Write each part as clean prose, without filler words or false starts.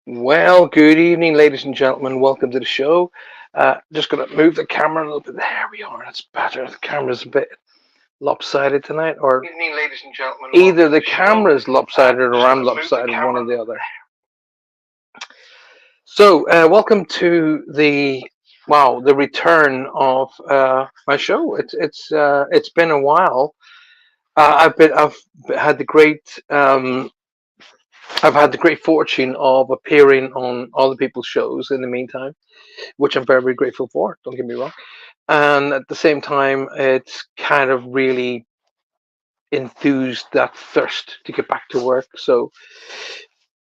Well, good evening, ladies and gentlemen. Welcome to the show. Just going to move the camera a little bit. There we are. That's better. The camera's a bit lopsided tonight, or Good evening, ladies and gentlemen. either Welcome to the the show. camera's lopsided or Just I'm going to move the lopsided, one or camera. the other. So, welcome to the return of my show. It's been a while. I've had the great I've had the great fortune of appearing on other people's shows in the meantime, which I'm very, very grateful for. Don't get me wrong. And at the same time, it's kind of really enthused that thirst to get back to work. So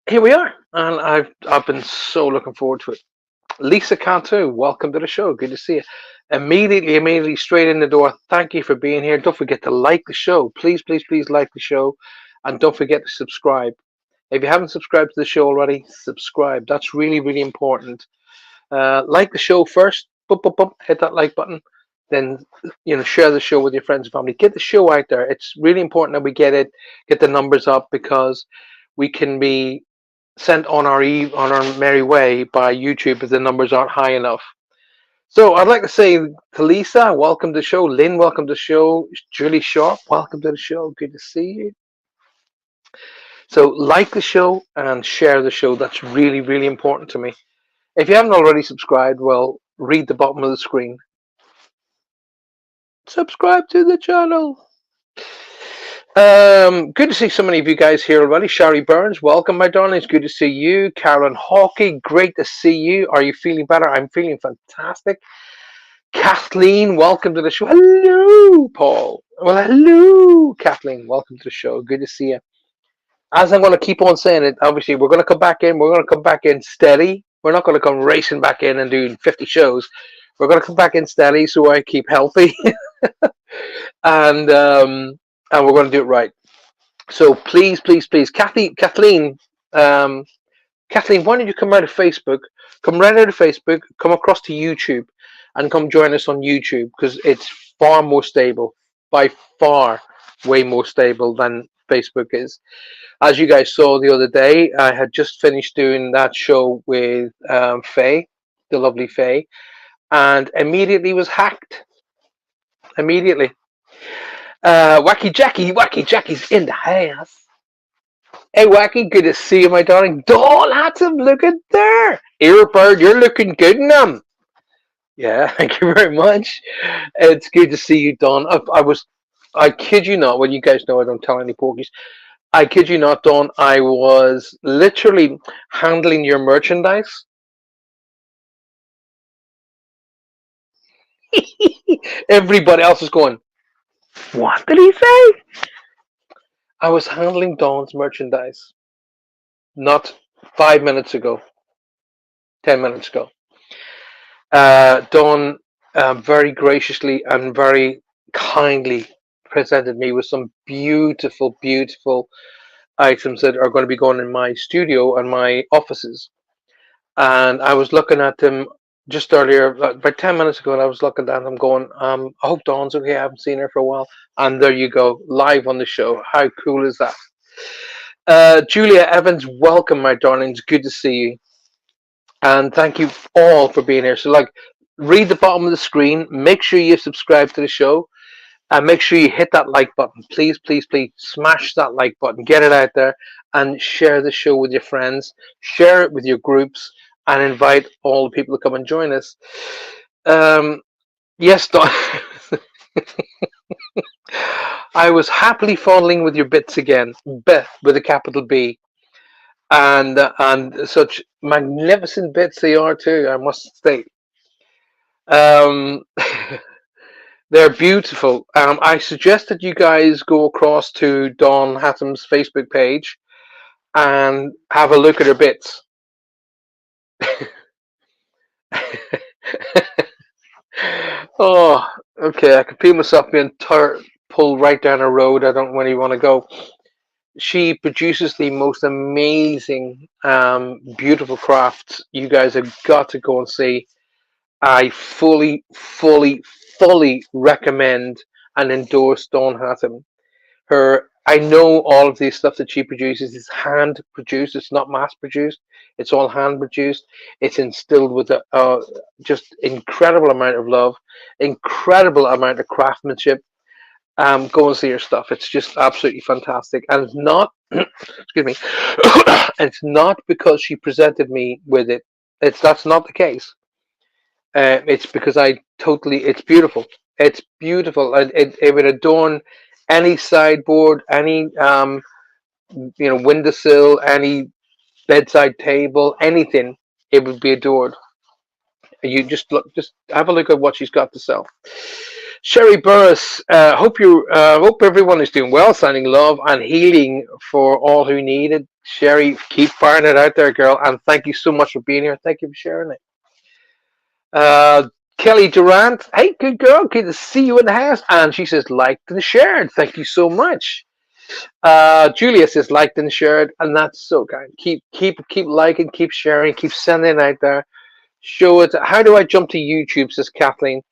here we are, and I've been so looking forward to it. Lisa Cantu, welcome to the show. Good to see you. Immediately, straight in the door. Thank you for being here. Don't forget to like the show. Please, please, please like the show, and don't forget to subscribe. If you haven't subscribed to the show already, subscribe. That's really, really important. Like the show first. Boop, boop, boop, hit that like button. Then share the show with your friends and family. Get the show out there. It's really important that we get the numbers up because we can be sent on our merry way by YouTube if the numbers aren't high enough. So I'd like to say to Lisa, welcome to the show. Lynn, welcome to the show. Julie Sharp, welcome to the show. Good to see you. So like the show and share the show. That's really, really important to me. If you haven't already subscribed, well, read the bottom of the screen. Subscribe to the channel. Good to see so many of you guys here already. Shari Burns, welcome, my darlings. Good to see you. Carolyn Hawkey, great to see you. Are you feeling better? I'm feeling fantastic. Kathleen, welcome to the show. Hello, Paul. Well, hello, Kathleen. Welcome to the show. Good to see you. As I'm going to keep on saying it, obviously, we're going to come back in. We're going to come back in steady. We're not going to come racing back in and doing 50 shows. We're going to come back in steady so I keep healthy. And we're going to do it right. So please, please, please, um, Kathleen, why don't you come out of Facebook? Come right out of Facebook, come across to YouTube, and come join us on YouTube because it's far more stable, by far, way more stable than Facebook is. As you guys saw the other day, I had just finished doing that show with Faye, the lovely Faye, and immediately was hacked. Immediately. Wacky Jackie's in the house. Hey, Wacky, good to see you, my darling. Dawn Handsome, look at there. Earbird, you're looking good in them. Yeah, thank you very much. It's good to see you, Dawn. I kid you not, well, you guys know I don't tell any porkies. I kid you not, Dawn, I was literally handling your merchandise. Everybody else is going, what did he say? I was handling Dawn's merchandise not 5 minutes ago, 10 minutes ago. Dawn very graciously and very kindly presented me with some beautiful, beautiful items that are going to be going in my studio and my offices. And I was looking at them just earlier, about 10 minutes ago, and I was looking at them going, I hope Dawn's okay. I haven't seen her for a while. And there you go, live on the show. How cool is that? Julia Evans, welcome, my darlings. Good to see you. And thank you all for being here. So, read the bottom of the screen. Make sure you subscribe to the show. And make sure you hit that like button. Please, please, please smash that like button. Get it out there and share the show with your friends. Share it with your groups and invite all the people to come and join us. Yes, Don. I was happily fondling with your bits again. Beth with a capital B. And such magnificent bits they are too, I must state. Um, they're beautiful. I suggest that you guys go across to Dawn Hatham's Facebook page and have a look at her bits. Oh, okay. I can feel myself being pulled right down a road I don't really want to go. She produces the most amazing, beautiful crafts. You guys have got to go and see. I fully, fully, fully recommend and endorse Dawn Hatham. Her I know all of these stuff that she produces is hand produced. It's not mass produced. It's all hand produced. It's instilled with a just incredible amount of love, incredible amount of craftsmanship. Go and see her stuff. It's just absolutely fantastic. And it's not, excuse me, it's not because she presented me with it. That's not the case. It's because I totally. It's beautiful. It's beautiful. It would adorn any sideboard, any windowsill, any bedside table, anything. It would be adored. You just look, just have a look at what she's got to sell. Sherry Burris, hope everyone is doing well. Sending love and healing for all who need it. Sherry, keep firing it out there, girl, and thank you so much for being here. Thank you for sharing it. Kelly Durant, hey, good girl, good to see you in the house. And she says, liked and shared. Thank you so much. Julia says, liked and shared, and that's so kind. Keep liking, keep sharing, keep sending it out there. Show it. How do I jump to YouTube? Says Kathleen.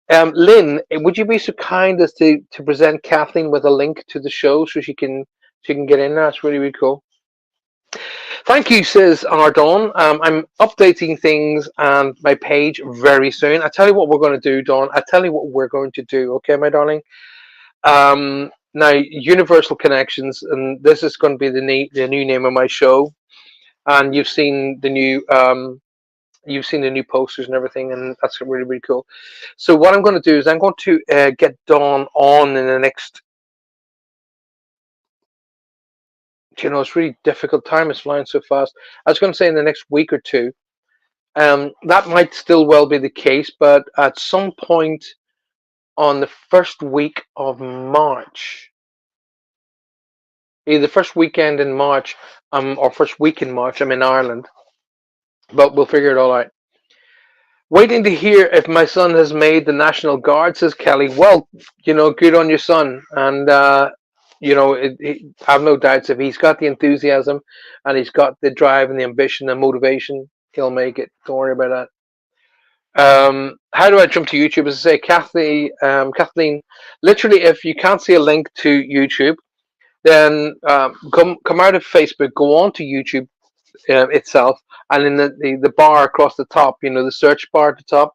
Lynn, would you be so kind as to present Kathleen with a link to the show so she can get in there? That's really, really cool. Thank you, says Ardon. I'm updating things and my page very soon. I tell you what we're going to do, Dawn. I tell you what we're going to do. Okay, my darling. Now, Universal Connections, and this is going to be the new name of my show. And you've seen the new posters and everything, and that's really, really cool. So what I'm going to do is I'm going to get Dawn on in the next. It's really difficult. Time is flying so fast. I was going to say in the next week or two. That might still well be the case, but at some point on the first week of March, either the first weekend in March, or first week in March, I'm in Ireland, but we'll figure it all out. Waiting to hear if my son has made the National Guard, says Kelly. Well, good on your son, and I have no doubts if he's got the enthusiasm and he's got the drive and the ambition and motivation, he'll make it. Don't worry about that. How do I jump to YouTube? As I say, Kathleen, literally, if you can't see a link to YouTube, then come out of Facebook, go on to YouTube itself, and in the bar across the top, the search bar at the top,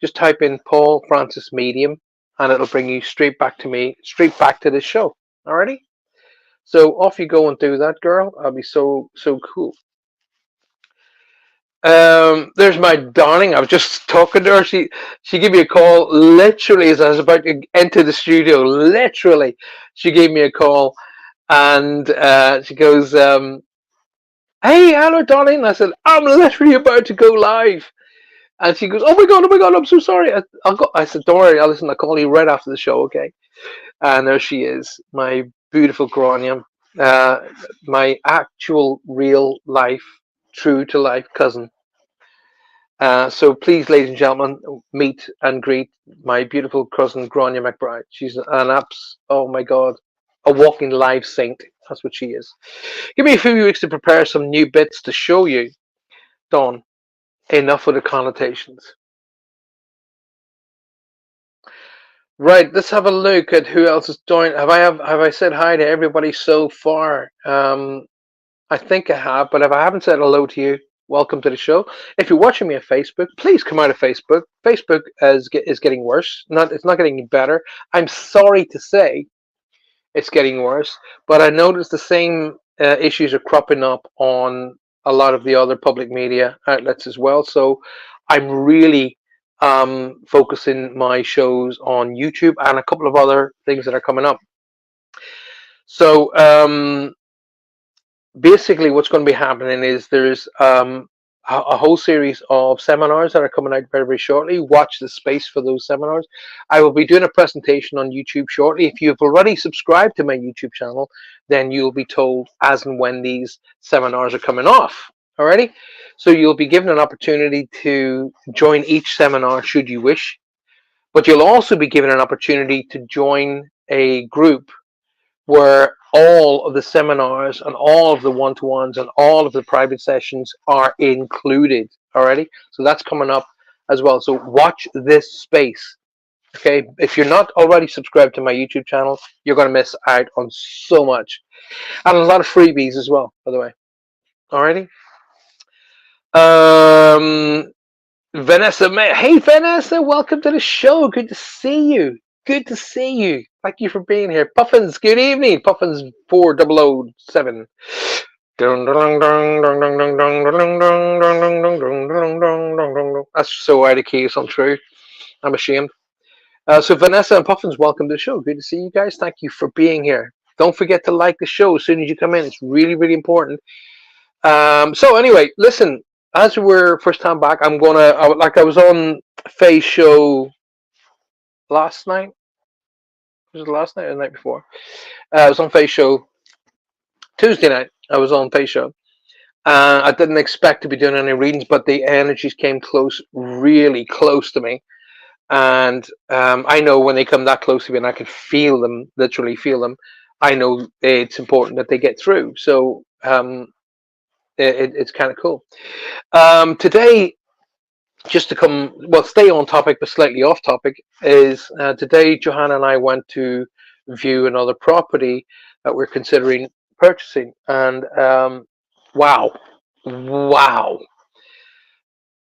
just type in Paul Francis Medium, and it'll bring you straight back to me, straight back to this show. Alrighty? So off you go and do that, girl. I'll be so cool. There's my darling. I was just talking to her. She gave me a call literally as I was about to enter the studio. Literally, she gave me a call, and she goes, "Hey, hello, darling." I said, "I'm literally about to go live," and she goes, "Oh my god, I'm so sorry." I said, "Don't worry, I'll call you right after the show, okay?" And there she is, my beautiful Grania, my actual real life, true to life cousin. So please, ladies and gentlemen, meet and greet my beautiful cousin Grania McBride. She's oh my god, a walking live saint. That's what she is. Give me a few weeks to prepare some new bits to show you. Dawn, enough with the connotations. Right, let's have a look at who else is joined. Have I said hi to everybody so far? I think I have, but if I haven't said hello to you, welcome to the show. If you're watching me on Facebook, please come out of Facebook. Facebook is getting worse. It's not getting better. I'm sorry to say it's getting worse, but I noticed the same issues are cropping up on a lot of the other public media outlets as well. So I'm really focusing my shows on YouTube and a couple of other things that are coming up. So basically what's going to be happening is there's a whole series of seminars that are coming out very, very shortly. Watch the space for those seminars. I will be doing a presentation on YouTube shortly. If you've already subscribed to my YouTube channel, then you'll be told as and when these seminars are coming off. Alrighty? So you'll be given an opportunity to join each seminar should you wish, but you'll also be given an opportunity to join a group where all of the seminars and all of the one-to-ones and all of the private sessions are included already. So that's coming up as well. So watch this space. Okay, if you're not already subscribed to my YouTube channel, you're going to miss out on so much and a lot of freebies as well, by the way. Alrighty. Um, Vanessa May. Hey, Vanessa, welcome to the show. Good to see you. Good to see you. Thank you for being here. Puffins, good evening. Puffins 4007. That's so out of key, it's untrue. I'm ashamed. So Vanessa and Puffins, welcome to the show. Good to see you guys. Thank you for being here. Don't forget to like the show as soon as you come in. It's really, really important. So anyway, listen. As we're first time back, I was on Faye's show last night. Was it last night or the night before? I was on Faye's show Tuesday night. I was on Faye's show. I didn't expect to be doing any readings, but the energies came close, really close to me. And I know when they come that close to me and I can feel them, literally feel them, I know it's important that they get through. So it's kind of cool. Today, just to stay on topic but slightly off topic, is today Johanna and I went to view another property that we're considering purchasing. And wow, wow.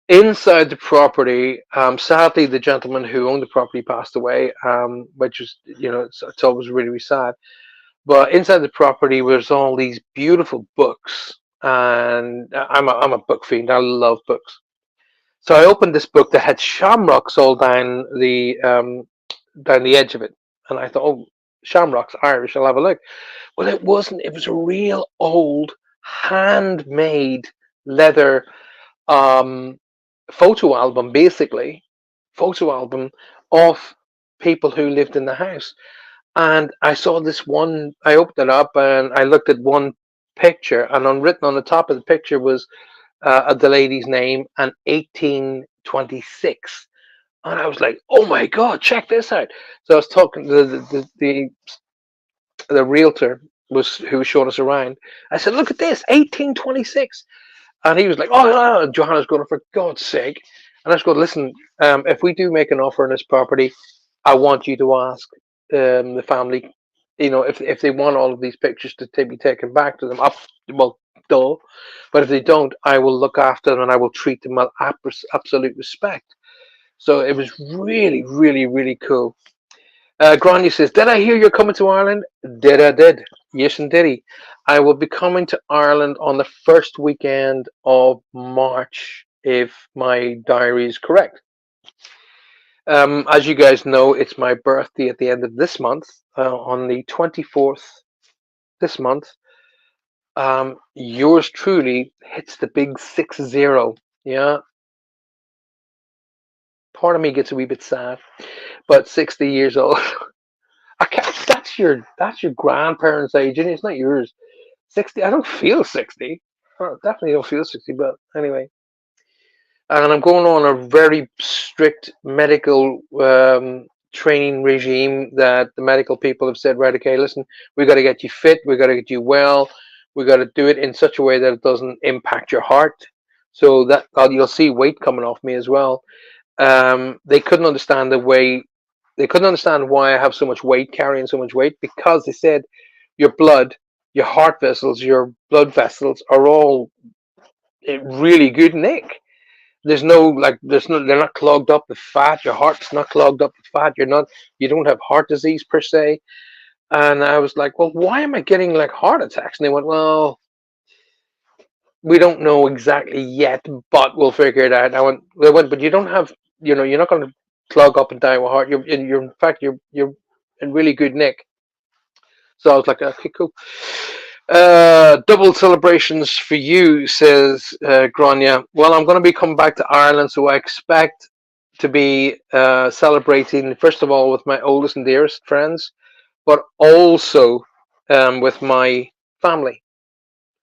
Inside the property, sadly, the gentleman who owned the property passed away, which is, it's always really, really sad. But inside the property was all these beautiful books, and I'm a book fiend. I love books. So I opened this book that had shamrocks all down the edge of it, and I thought, oh, shamrocks, Irish. I'll have a look. Well, it wasn't. It was a real old, handmade leather um, photo album, basically photo album of people who lived in the house. And I saw this one. I opened it up and I looked at one picture, and written on the top of the picture was the lady's name and 1826. And I was like, "Oh my God, check this out!" So I was talking to the realtor was who was showing us around. I said, "Look at this, 1826." And he was like, "Oh, no, no." Johanna's going, "For God's sake." And I was going, "Listen, if we do make an offer on this property, I want you to ask the family, if they want all of these pictures to be taken back to them. Up, well, duh. But if they don't, I will look after them and I will treat them with absolute respect." So it was really, really, really cool. Grania says, "Did I hear you're coming to Ireland?" Did. Yes, indeed. I will be coming to Ireland on the first weekend of March, if my diary is correct. As you guys know, it's my birthday at the end of this month, on the 24th this month. Yours truly hits the big 60. Yeah, part of me gets a wee bit sad, but 60 years old. I can't, that's your grandparents' age, and it's not yours. 60. I don't feel 60. Definitely don't feel 60. But anyway, and I'm going on a very strict medical training regime that the medical people have said, right? Okay, listen, we got to get you fit. We got to get you well. We got to do it in such a way that it doesn't impact your heart. So that you'll see weight coming off me as well. They couldn't understand the way they couldn't understand why I have so much weight, carrying so much weight, because they said your blood, your heart vessels, your blood vessels are all in really good nick. They're not clogged up with fat. Your heart's not clogged up with fat. You don't have heart disease per se. And I was like, well, why am I getting like heart attacks? And they went, well, we don't know exactly yet, but we'll figure it out. They went, but you don't have, you're not going to clog up and die with heart. In fact, you're in really good nick. So I was like, okay, cool. Double celebrations for you, says Grania. Well, I'm going to be coming back to Ireland, so I expect to be celebrating, first of all, with my oldest and dearest friends, but also with my family,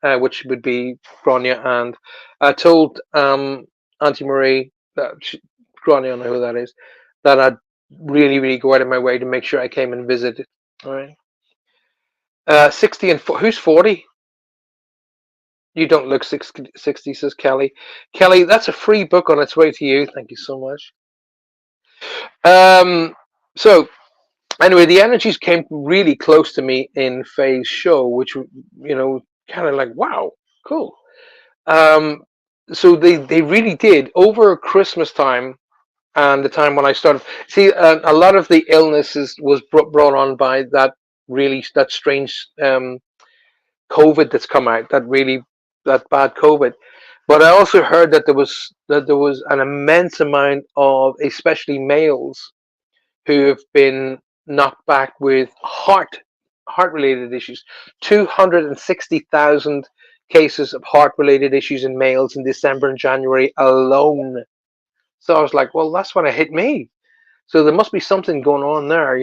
which would be Grania. And I told Auntie Marie, Grania, I know who that is, that I'd really, really go out of my way to make sure I came and visited. All right. 60 and who's 40? You don't look 60, says Kelly. Kelly, that's a free book on its way to you. Thank you so much. Um, So anyway, the energies came really close to me in Faye's show, which kind of like wow, cool. Um, so they really did over Christmas time and the time when I started. See, a lot of the illnesses was brought on by that strange COVID that's come out, that bad COVID. But I also heard that there was an immense amount of, especially males, who have been knocked back with heart related issues. 260,000 cases of heart related issues in males in December and January alone. So I was like, well, that's when it hit me. So there must be something going on there.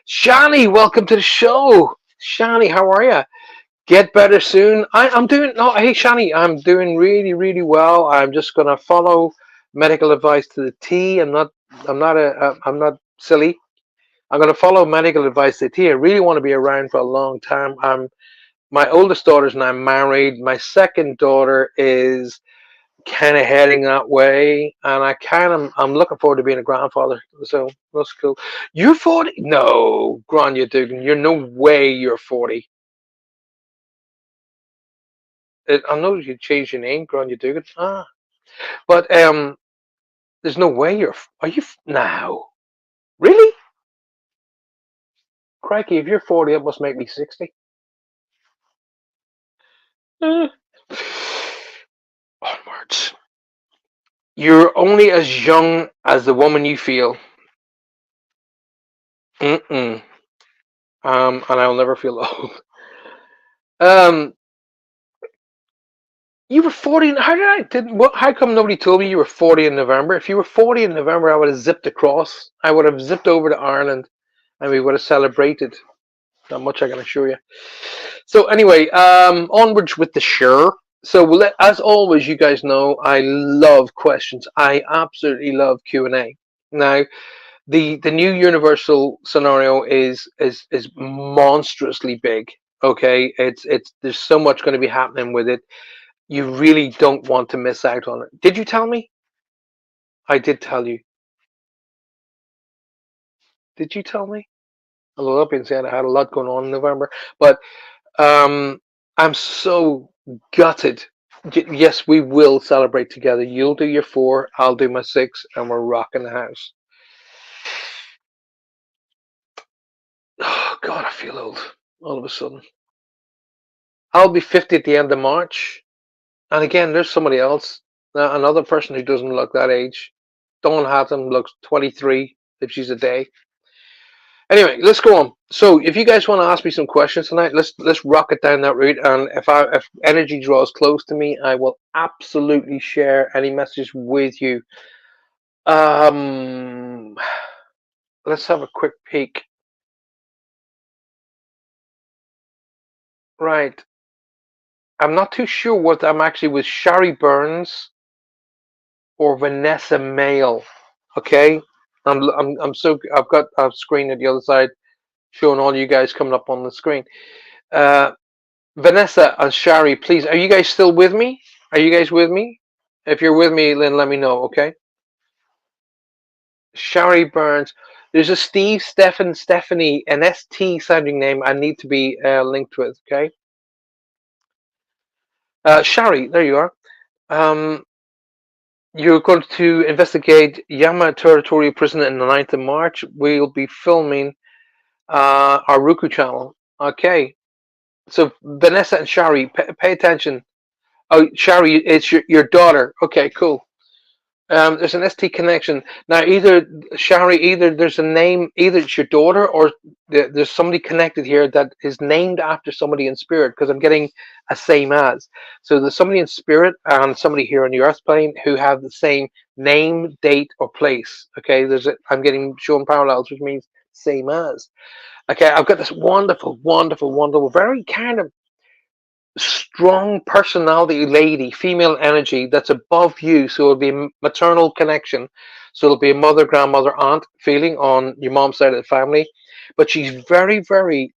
Shani, welcome to the show. Shani, how are you? Get better soon. I'm doing. No, hey Shani, I'm doing really, really well. I'm just gonna follow medical advice to the T. I'm not silly. I'm gonna follow medical advice to the T. I really want to be around for a long time. My oldest daughter's now married. My second daughter is kind of heading that way, and I'm looking forward to being a grandfather. So that's cool. You're 40? No, Grania Dugan. You're no way. You're 40. I know you changed your name, Grania Dugan. But there's no way you're. Are you now? Really? Crikey, if you're 40, it must make me 60. Uh, Onwards. You're only as young as the woman you feel. Mm-mm. And I'll never feel old. Um, you were 40. How did I didn't? What? How come nobody told me you were 40 in November? If you were 40 in November, I would have zipped across. I would have zipped over to Ireland, and we would have celebrated. Not much, I can assure you. So anyway, onwards with the show. So as always, you guys know I love questions. I absolutely love Q&A. Now, the new universal scenario is monstrously big. Okay, it's there's so much going to be happening with it. You really don't want to miss out on it. Did you tell me? I did tell you. Did you tell me? Although that being said, I had a lot going on in November, but um, I'm so gutted. Yes, we will celebrate together. You'll do your 4, I'll do my 6, and we're rocking the house. Oh God, I feel old all of a sudden. I'll be 50 at the end of March. And again, there's somebody else, another person who doesn't look that age. Dawn Hatham looks 23 if she's a day. Anyway, let's go on. So, if you guys want to ask me some questions tonight, let's rock it down that route. And if energy draws close to me, I will absolutely share any message with you. Um, let's have a quick peek. Right, I'm not too sure what I'm actually with Shari Burns or Vanessa Mail. Okay, I've got a screen at the other side showing all you guys coming up on the screen. Uh, Vanessa and Shari, please, are you guys still with me? Are you guys with me? If you're with me, then let me know, okay? Shari Burns. There's a Steve, Stefan, Stephanie, an ST sounding name I need to be linked with, okay? Shari, there you are. Um, you're going to investigate Yama Territorial Prison in the 9th of March. We'll be filming our Roku channel. Okay. So Vanessa and Shari, pay attention. Oh, Shari, it's your daughter. Okay, cool. There's an ST connection now. Either Shari, either there's a name, either it's your daughter or there's somebody connected here that is named after somebody in spirit. Because I'm getting a same as. So there's somebody in spirit and somebody here on the Earth plane who have the same name, date, or place. Okay, I'm getting shown parallels, which means same as. Okay, I've got this wonderful, wonderful, wonderful, very kind of strong personality lady, female energy that's above you. So it'll be a maternal connection. So it'll be a mother, grandmother, aunt feeling on your mom's side of the family. But she's very, very,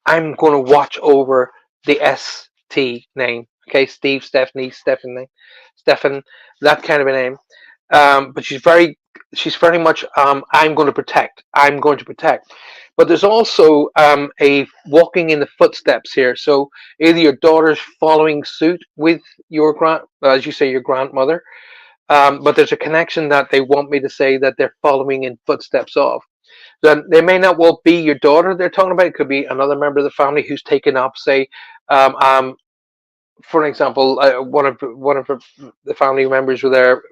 I'm going to watch over the ST name. Okay, Steve, Stephanie, Stephen, that kind of a name. But she's very she's very much I'm going to protect. I'm going to protect. But there's also a walking in the footsteps here. So either your daughter's following suit with your as you say, your grandmother, but there's a connection that they want me to say that they're following in footsteps of. Then they may not well be your daughter they're talking about. It could be another member of the family who's taken up, say, um, um, for example, one of the family members were there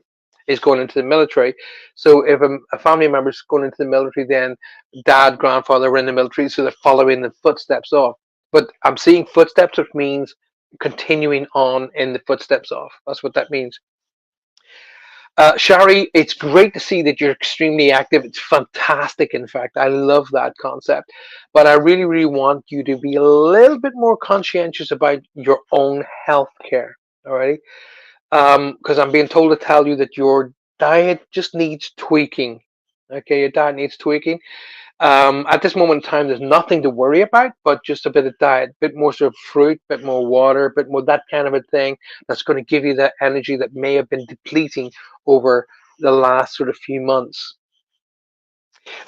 is going into the military. So if a family member is going into the military, then dad, grandfather were in the military, so they're following the footsteps of. But I'm seeing footsteps, which means continuing on in the footsteps of. That's what that means. Shari, it's great to see that you're extremely active. It's fantastic, in fact. I love that concept. But I really, really want you to be a little bit more conscientious about your own health care. All right. Because I'm being told to tell you that your diet just needs tweaking. Okay, your diet needs tweaking. At this moment in time, there's nothing to worry about, but just a bit of diet, a bit more sort of fruit, a bit more water, a bit more that kind of a thing that's going to give you that energy that may have been depleting over the last sort of few months.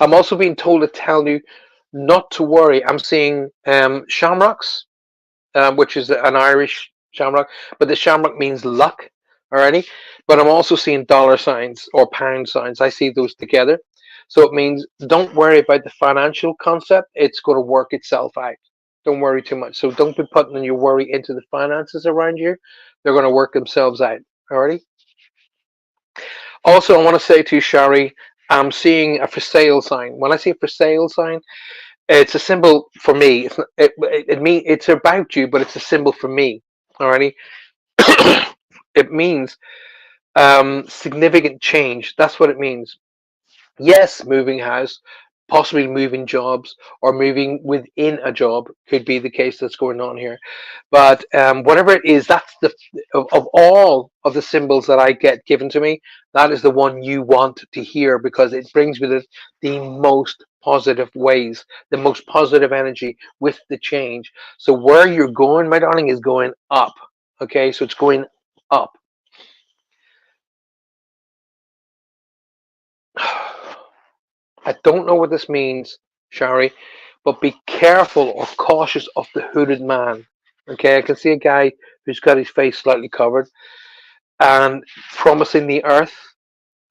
I'm also being told to tell you not to worry. I'm seeing shamrocks, which is an Irish shamrock, but the shamrock means luck. Alrighty, but I'm also seeing dollar signs or pound signs. I see those together, so it means don't worry about the financial concept. It's going to work itself out. Don't worry too much. So don't be putting your worry into the finances around you. They're going to work themselves out. Alrighty. Also, I want to say to you, Shari, I'm seeing a for sale sign. When I see a for sale sign, it's a symbol for me. It's about you, but it's a symbol for me. Alrighty. It means significant change. That's what it means. Yes, moving house, possibly moving jobs or moving within a job could be the case that's going on here. But whatever it is, that's of all of the symbols that I get given to me, that is the one you want to hear because it brings with it the most positive ways, the most positive energy with the change. So where you're going, my darling, is going up. Okay, so it's going up. I don't know what this means, Shari, but be careful or cautious of the hooded man. Okay, I can see a guy who's got his face slightly covered and promising the earth,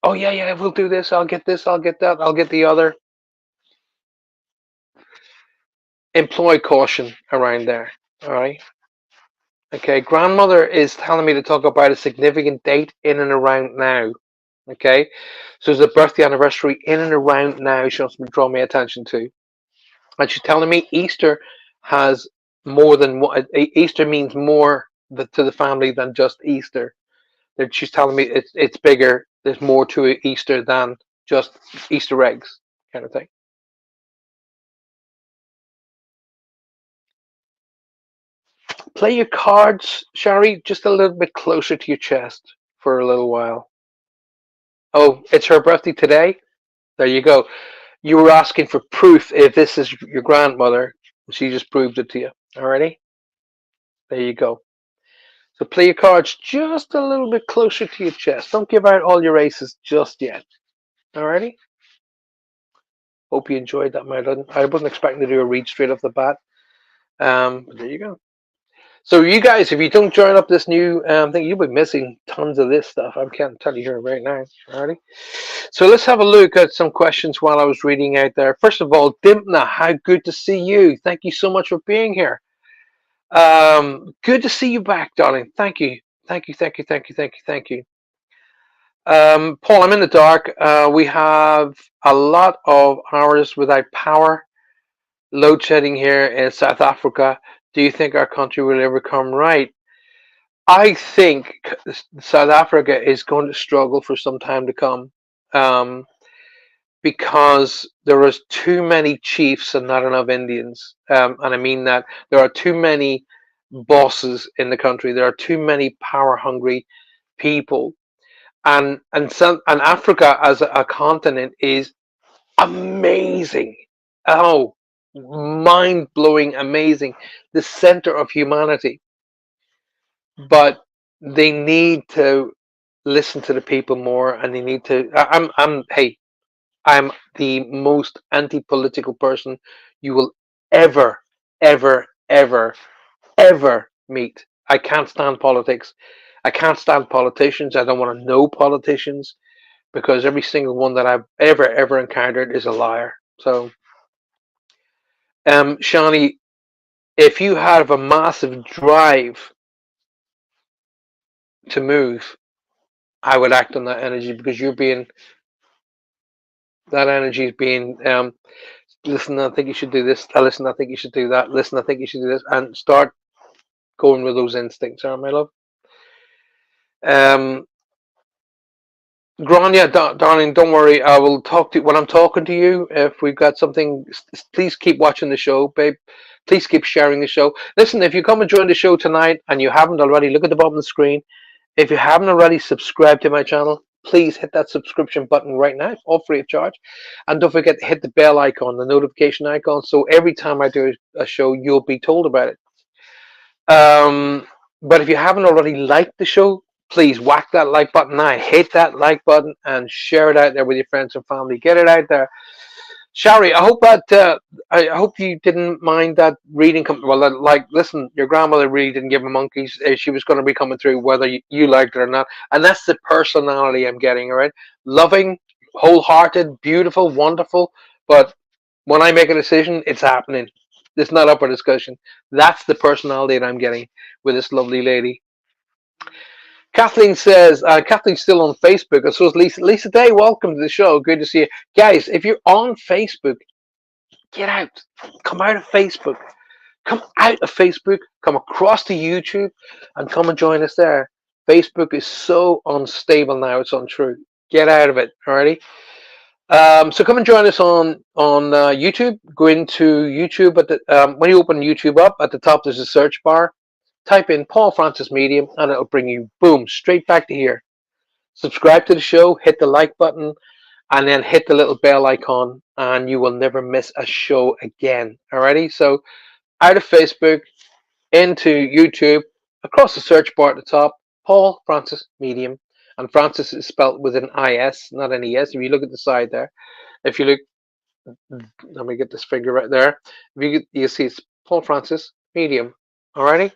oh, yeah, yeah, we'll do this, I'll get that, I'll get the other. Employ caution around there. All right. Okay, grandmother is telling me to talk about a significant date in and around now. Okay, so there's a birthday anniversary in and around now she wants me to draw my attention to. And she's telling me Easter has more than what Easter means more to the family than just Easter. That she's telling me it's bigger. There's more to Easter than just Easter eggs, kind of thing. Play your cards, Shari, just a little bit closer to your chest for a little while. Oh, it's her birthday today. There you go. You were asking for proof if this is your grandmother. She just proved it to you. Alrighty. There you go. So play your cards just a little bit closer to your chest. Don't give out all your aces just yet. Alrighty? Hope you enjoyed that, Madeline. I wasn't expecting to do a read straight off the bat. But there you go. So you guys, if you don't join up this new thing, you'll be missing tons of this stuff. I can't tell you here right now. Alrighty? So let's have a look at some questions while I was reading out there. First of all, Dimpna, how good to see you. Thank you so much for being here. Good to see you back, darling. Thank you. Thank you, thank you, thank you, thank you, thank you. Paul, I'm in the dark. We have a lot of hours without power. Load shedding here in South Africa. Do you think our country will ever come right? I think South Africa is going to struggle for some time to come um, because there is too many chiefs and not enough Indians. And I mean that there are too many bosses in the country. There are too many power hungry people and Africa as a continent is amazing. Oh, mind blowing, amazing. The center of humanity, but they need to. listen to the people more, and you need to. Hey, I'm the most anti-political person you will ever, ever, ever, ever meet. I can't stand politics. I can't stand politicians. I don't want to know politicians because every single one that I've ever encountered is a liar. So, Shani, if you have a massive drive to move, I would act on that energy because you're being that energy is being listen, I think you should do this. Listen, I think you should do that. Listen, I think you should do this, and start going with those instincts, are my love. Um, Grania, darling, don't worry. I will talk to you when I'm talking to you. If we've got something, please keep watching the show, babe. Please keep sharing the show. Listen, if you come and join the show tonight and you haven't already, look at the bottom of the screen. If you haven't already subscribed to my channel, please hit that subscription button right now, all free of charge. And don't forget to hit the bell icon, the notification icon, so every time I do a show, you'll be told about it. But if you haven't already liked the show, please whack that like button now. Hit that like button and share it out there with your friends and family. Get it out there. Shari, I hope that I hope you didn't mind that reading. Well, like, listen, your grandmother really didn't give a monkeys. She was going to be coming through whether you liked it or not, and that's the personality I'm getting. All right, loving, wholehearted, beautiful, wonderful. But when I make a decision, it's happening. It's not up for discussion. That's the personality that I'm getting with this lovely lady. Kathleen says, Kathleen's still on Facebook, and so is Lisa. Lisa Day, welcome to the show. Good to see you. Guys, if you're on Facebook, get out. Come out of Facebook. Come out of Facebook. Come across to YouTube and come and join us there. Facebook is so unstable now, it's untrue. Get out of it, alrighty? So come and join us on YouTube. Go into YouTube at the when you open YouTube up at the top. There's a search bar. Type in Paul Francis Medium, and it'll bring you boom straight back to here. Subscribe to the show. Hit the like button, and then hit the little bell icon, and you will never miss a show again. Alrighty. So out of Facebook into YouTube, across the search bar at the top, Paul Francis Medium, and Francis is spelled with an IS, not an ES. If you look at the side there. If you look, let me get this finger right there. If you see it's Paul Francis Medium. Alrighty.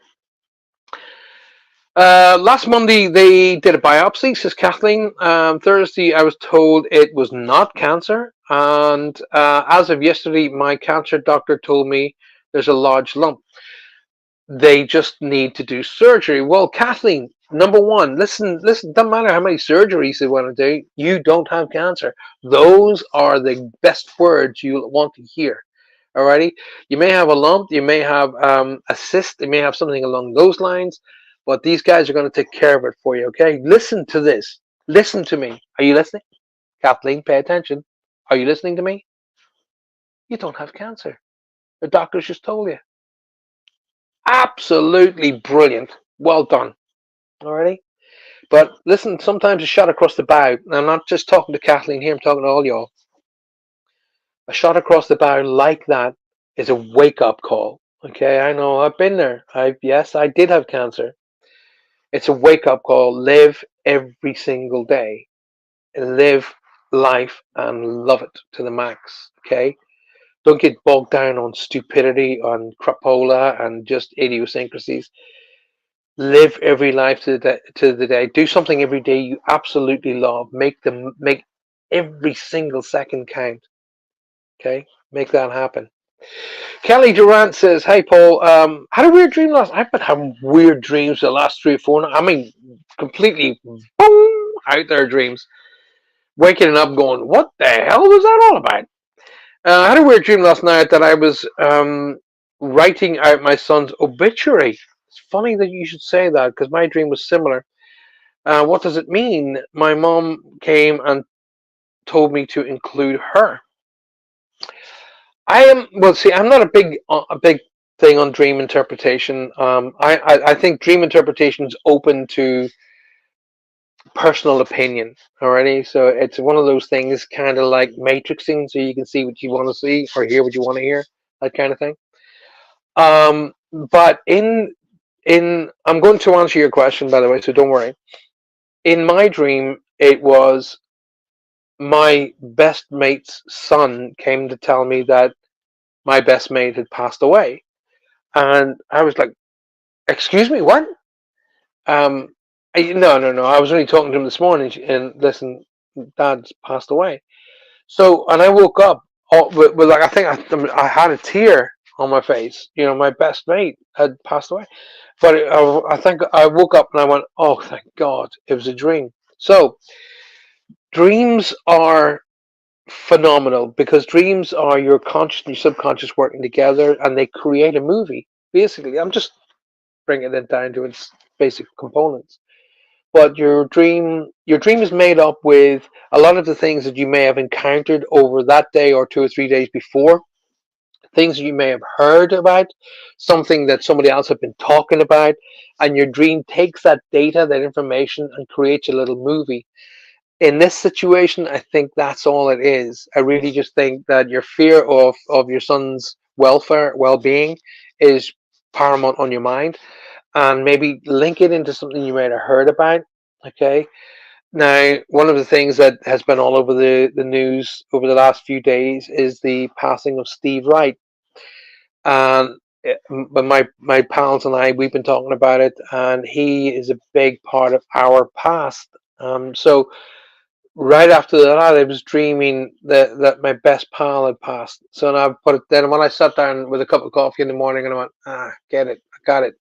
Last Monday they did a biopsy, says Kathleen. Thursday I was told it was not cancer, and as of yesterday, my cancer doctor told me there's a large lump. They just need to do surgery. Well, Kathleen, number one, listen, doesn't matter how many surgeries they want to do, you don't have cancer. Those are the best words you want to hear. Alrighty, you may have a lump, you may have a cyst, you may have something along those lines, but these guys are going to take care of it for you. Okay, listen to this. Listen to me. Are you listening, Kathleen? Pay attention. Are you listening to me? You don't have cancer. The doctors just told you. Absolutely brilliant. Well done. Alrighty. But listen, sometimes a shot across the bow, and I'm not just talking to Kathleen here, I'm talking to all y'all. A shot across the bow like that is a wake up call. Okay, I know I've been there. Yes, I did have cancer. It's a wake up call. Live every single day. Live life and love it to the max. Okay, don't get bogged down on stupidity, on crapola, and just idiosyncrasies. Live every life to the day. Do something every day you absolutely love. Make every single second count. Okay, make that happen. Kelly Durant says, "Hey Paul, had a weird dream last. I've been having weird dreams the last 3 or 4. I mean, completely boom out there dreams. Waking up, going, what the hell was that all about? I had a weird dream last night that I was writing out my son's obituary. It's funny that you should say that because my dream was similar. What does it mean? My mom came and told me to include her. I am well. See, I'm not a big thing on dream interpretation. I think dream interpretation is open to personal opinion. Alrighty, so it's one of those things, kind of like matrixing, so you can see what you want to see or hear what you want to hear, that kind of thing. But in I'm going to answer your question, by the way, so don't worry. In my dream, it was my best mate's son came to tell me that my best mate had passed away. And I was like, excuse me, what? Um, no, no, no. I was only talking to him this morning, and listen, Dad's passed away. So, and I woke up with like, I think I had a tear on my face. You know, my best mate had passed away. But I think I woke up and I went, oh, thank God, it was a dream. So, dreams are phenomenal because dreams are your conscious and your subconscious working together and they create a movie. Basically, I'm just bringing it down to its basic components. But your dream is made up with a lot of the things that you may have encountered over that day or 2 or 3 days before, things that you may have heard about, something that somebody else had been talking about, and your dream takes that data, that information, and creates a little movie. In this situation, I think that's all it is. I really just think that your fear of your son's welfare, well-being, is paramount on your mind, and maybe link it into something you might have heard about. Okay. Now, one of the things that has been all over the news over the last few days is the passing of Steve Wright. And but my pals and I, we've been talking about it, and he is a big part of our past. So right after that, I was dreaming that my best pal had passed. So now I put it. Then when I sat down with a cup of coffee in the morning, and I went, get it, I got it.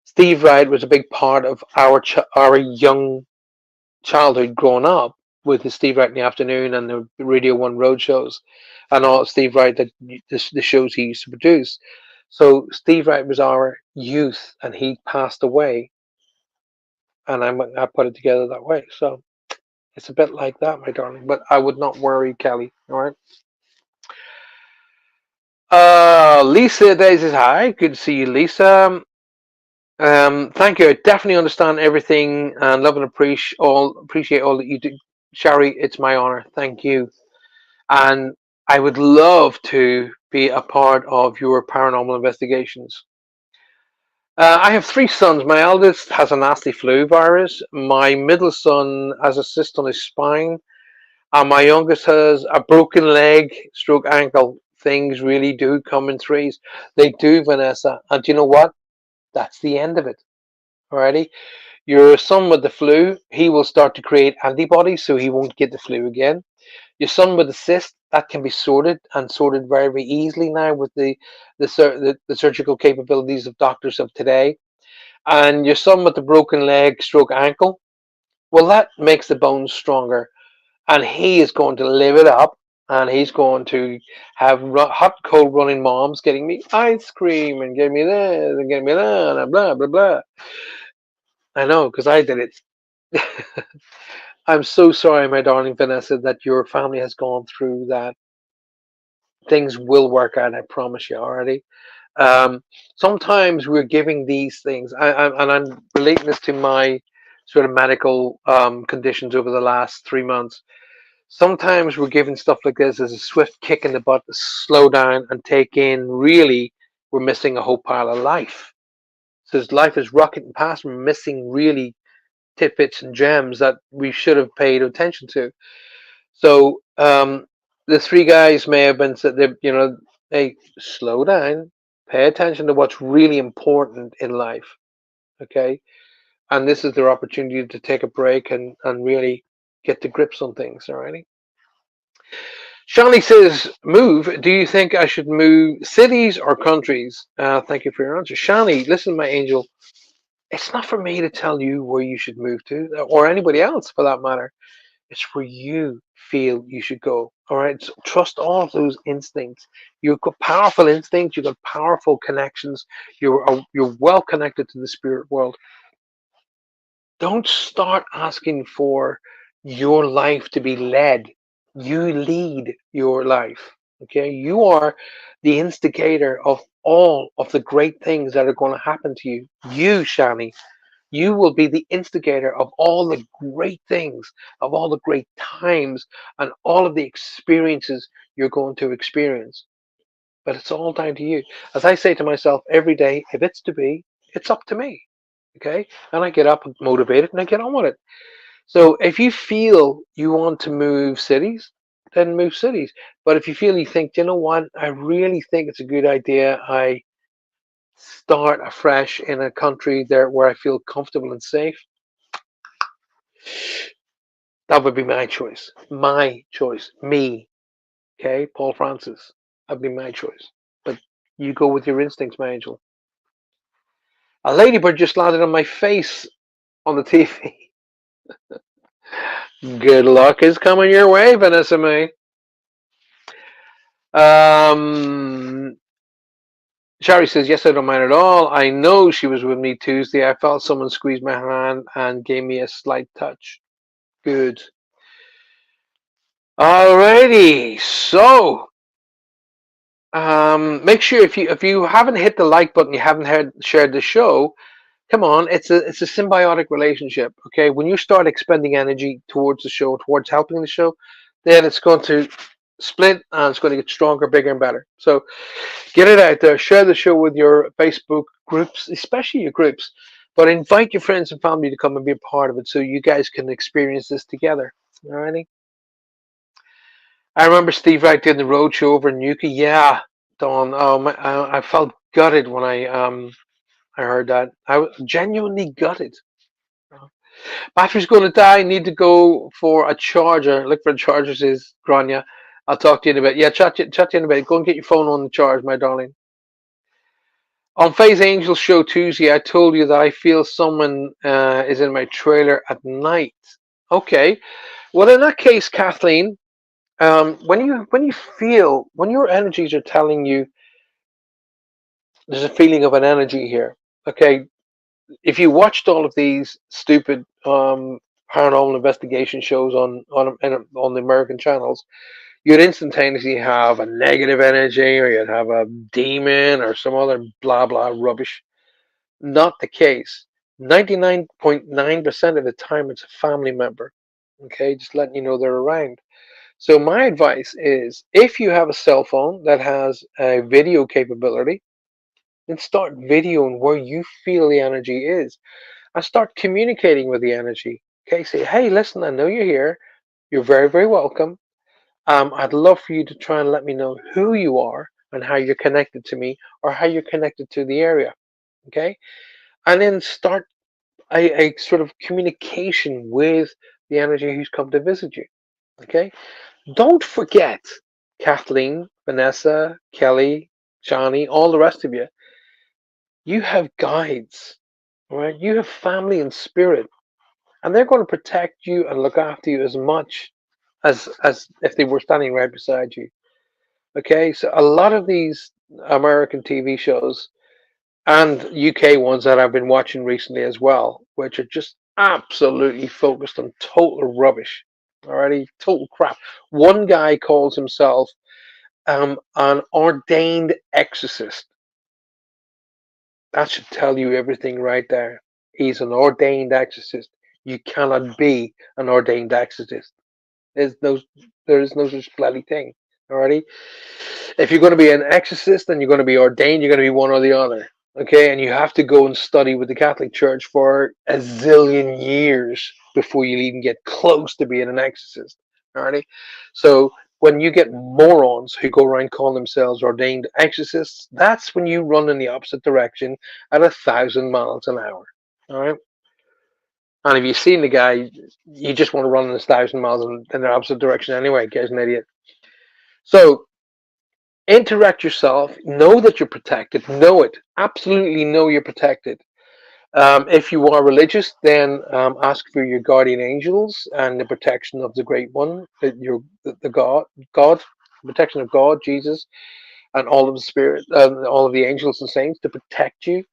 Steve Wright was a big part of our young childhood growing up with the Steve Wright in the afternoon and the Radio One road shows and all Steve Wright that the shows he used to produce. So Steve Wright was our youth and he passed away and I put it together that way. So it's a bit like that, my darling. But I would not worry, Kelly. All right. Lisa Day says hi. Good to see you, Lisa. Thank you. I definitely understand everything and love and appreciate all that you do. Shari, it's my honor. Thank you. And I would love to be a part of your paranormal investigations. I have three sons. My eldest has a nasty flu virus. My middle son has a cyst on his spine. And my youngest has a broken leg, stroke ankle. Things really do come in threes. They do, Vanessa. And you know what? That's the end of it. Alrighty. Your son with the flu, he will start to create antibodies so he won't get the flu again. Your son with the cyst, that can be sorted and sorted very, very easily now with the surgical capabilities of doctors of today. And your son with the broken leg, stroke ankle, well, that makes the bones stronger, and he is going to live it up. And he's going to have hot, cold running moms getting me ice cream and getting me this and getting me that and blah blah blah. I know because I did it. I'm so sorry, my darling Vanessa, that your family has gone through that. Things will work out, I promise you already. Um, Sometimes we're giving these things, and I'm relating this to my sort of medical conditions over the last 3 months. Sometimes we're giving stuff like this as a swift kick in the butt to slow down and take in. Really, we're missing a whole pile of life. So as life is rocketing past, we're missing really tidbits and gems that we should have paid attention to. So the three guys may have been said, hey, slow down, pay attention to what's really important in life, okay? And this is their opportunity to take a break and really get to grips on things, alrighty? Shani says, move. Do you think I should move cities or countries? Thank you for your answer. Shani, listen, my angel, it's not for me to tell you where you should move to, or anybody else for that matter. It's where you feel you should go. All right. So trust all of those instincts. You've got powerful instincts. You've got powerful connections. You're well connected to the spirit world. Don't start asking for your life to be led. You lead your life. Okay. You are the instigator of all of the great things that are going to happen to you. You, Shani, you will be the instigator of all the great things, of all the great times, and all of the experiences you're going to experience. But it's all down to you. As I say to myself every day, if it's to be, it's up to me. Okay, and I get up motivated and I get on with it. So if you feel you want to move cities, then move cities. But if you feel you think, you know what, I really think it's a good idea. I start afresh in a country there where I feel comfortable and safe. That would be my choice. My choice. Me. Okay, Paul Francis. That'd be my choice. But you go with your instincts, my angel. A ladybird just landed on my face on the TV. Good luck is coming your way, Vanessa May. Um, Shari says, yes, I don't mind at all. I know she was with me Tuesday. I felt someone squeeze my hand and gave me a slight touch. Good. Alrighty. So, make sure if you haven't hit the like button, you haven't shared the show. Come on, it's a symbiotic relationship. Okay, when you start expending energy towards the show, towards helping the show, then it's going to split and it's going to get stronger, bigger, and better. So get it out there. Share the show with your Facebook groups, especially your groups, but invite your friends and family to come and be a part of it so you guys can experience this together. Alrighty. I remember Steve Wright doing the road show over in Newquay. Yeah, Dawn. I felt gutted when I heard that. I was genuinely gutted. Battery's going to die. Need to go for a charger. Look for a charger, says Grania. I'll talk to you in a bit. Yeah, chat to you in a bit. Go and get your phone on the charge, my darling. On Faye's Angel show Tuesday, I told you that I feel someone is in my trailer at night. Okay. Well, in that case, Kathleen, when you feel when your energies are telling you there's a feeling of an energy here. Okay. If you watched all of these stupid paranormal investigation shows on the American channels, you'd instantaneously have a negative energy, or you'd have a demon, or some other blah blah rubbish. Not the case. 99.9% of the time, it's a family member. Okay, just letting you know they're around. So my advice is, if you have a cell phone that has a video capability, then start videoing where you feel the energy is. I start communicating with the energy. Okay, say, hey, listen, I know you're here. You're very, very welcome. I'd love for you to try and let me know who you are and how you're connected to me, or how you're connected to the area. Okay, and then start a sort of communication with the energy who's come to visit you. Okay, don't forget, Kathleen, Vanessa, Kelly, Johnny, all the rest of you. You have guides, all right? You have family and spirit, and they're going to protect you and look after you as much as if they were standing right beside you. Okay, so a lot of these American TV shows and UK ones that I've been watching recently as well, which are just absolutely focused on total rubbish. Alrighty, total crap. One guy calls himself an ordained exorcist. That should tell you everything right there. He's an ordained exorcist. You cannot be an ordained exorcist. There's no, there is no such bloody thing. Alrighty. If you're going to be an exorcist and you're going to be ordained, you're going to be one or the other. Okay, and you have to go and study with the Catholic Church for a zillion years before you even get close to being an exorcist. Alrighty. So when you get morons who go around calling themselves ordained exorcists, that's when you run in the opposite direction at 1,000 miles an hour. All right. And if you've seen the guy, you just want to run in 1,000 miles in the opposite direction anyway. Guy's an idiot. So interact yourself. Know that you're protected. Know it. Absolutely know you're protected. If you are religious, then ask for your guardian angels and the protection of the Great One, the God, protection of God, Jesus, and all of the spirit, all of the angels and saints to protect you.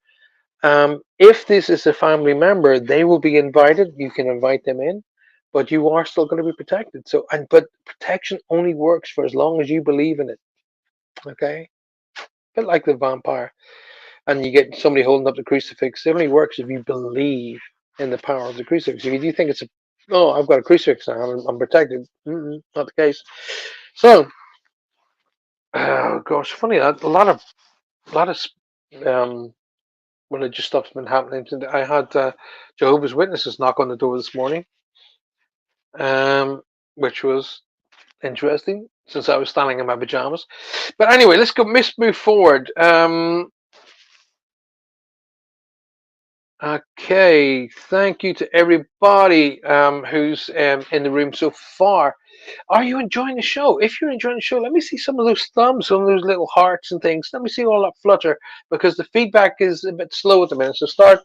If this is a family member, they will be invited. You can invite them in, but you are still going to be protected. But protection only works for as long as you believe in it. Okay, a bit like the vampire, and you get somebody holding up the crucifix. It only works if you believe in the power of the crucifix. If you think it's oh, I've got a crucifix now, I'm protected. Not the case. So, oh gosh, funny that a lot of um, religious stuff's been happening. I had Jehovah's Witnesses knock on the door this morning, um, which was interesting since I was standing in my pajamas. But anyway, let's move forward. Okay, thank you to everybody who's in the room so far. Are you enjoying the show? If you're enjoying the show, let me see some of those thumbs, some of those little hearts and things. Let me see all that flutter because the feedback is a bit slow at the minute. So start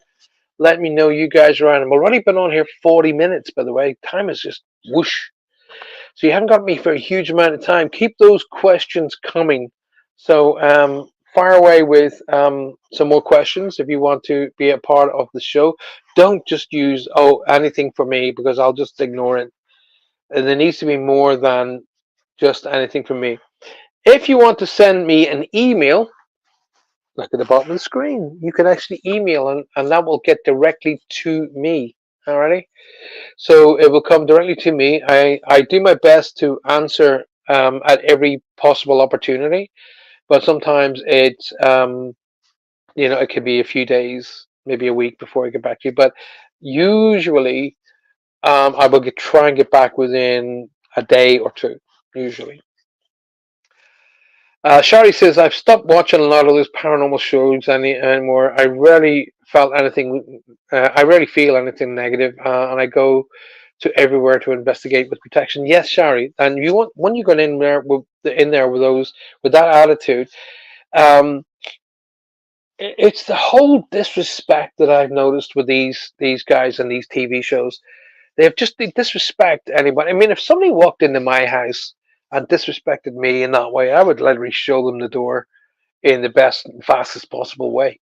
letting me know you guys are on. I've already been on here 40 minutes, by the way. Time is just whoosh. So you haven't got me for a huge amount of time. Keep those questions coming. So fire away with some more questions if you want to be a part of the show. Don't just use anything for me because I'll just ignore it. And there needs to be more than just anything from me. If you want to send me an email, look at the bottom of the screen. You can actually email and that will get directly to me. Alrighty. So it will come directly to me. I do my best to answer at every possible opportunity, but sometimes it's it could be a few days, maybe a week before I get back to you. But usually, I will try and get back within a day or two. Usually, Shari says I've stopped watching a lot of those paranormal shows anymore. I rarely felt anything. I rarely feel anything negative, and I go to everywhere to investigate with protection. Yes, Shari, and you want when you go in there with those with that attitude. Um, it's the whole disrespect that I've noticed with these guys and these TV shows. They disrespect anybody. I mean, if somebody walked into my house and disrespected me in that way, I would literally show them the door in the best and fastest possible way.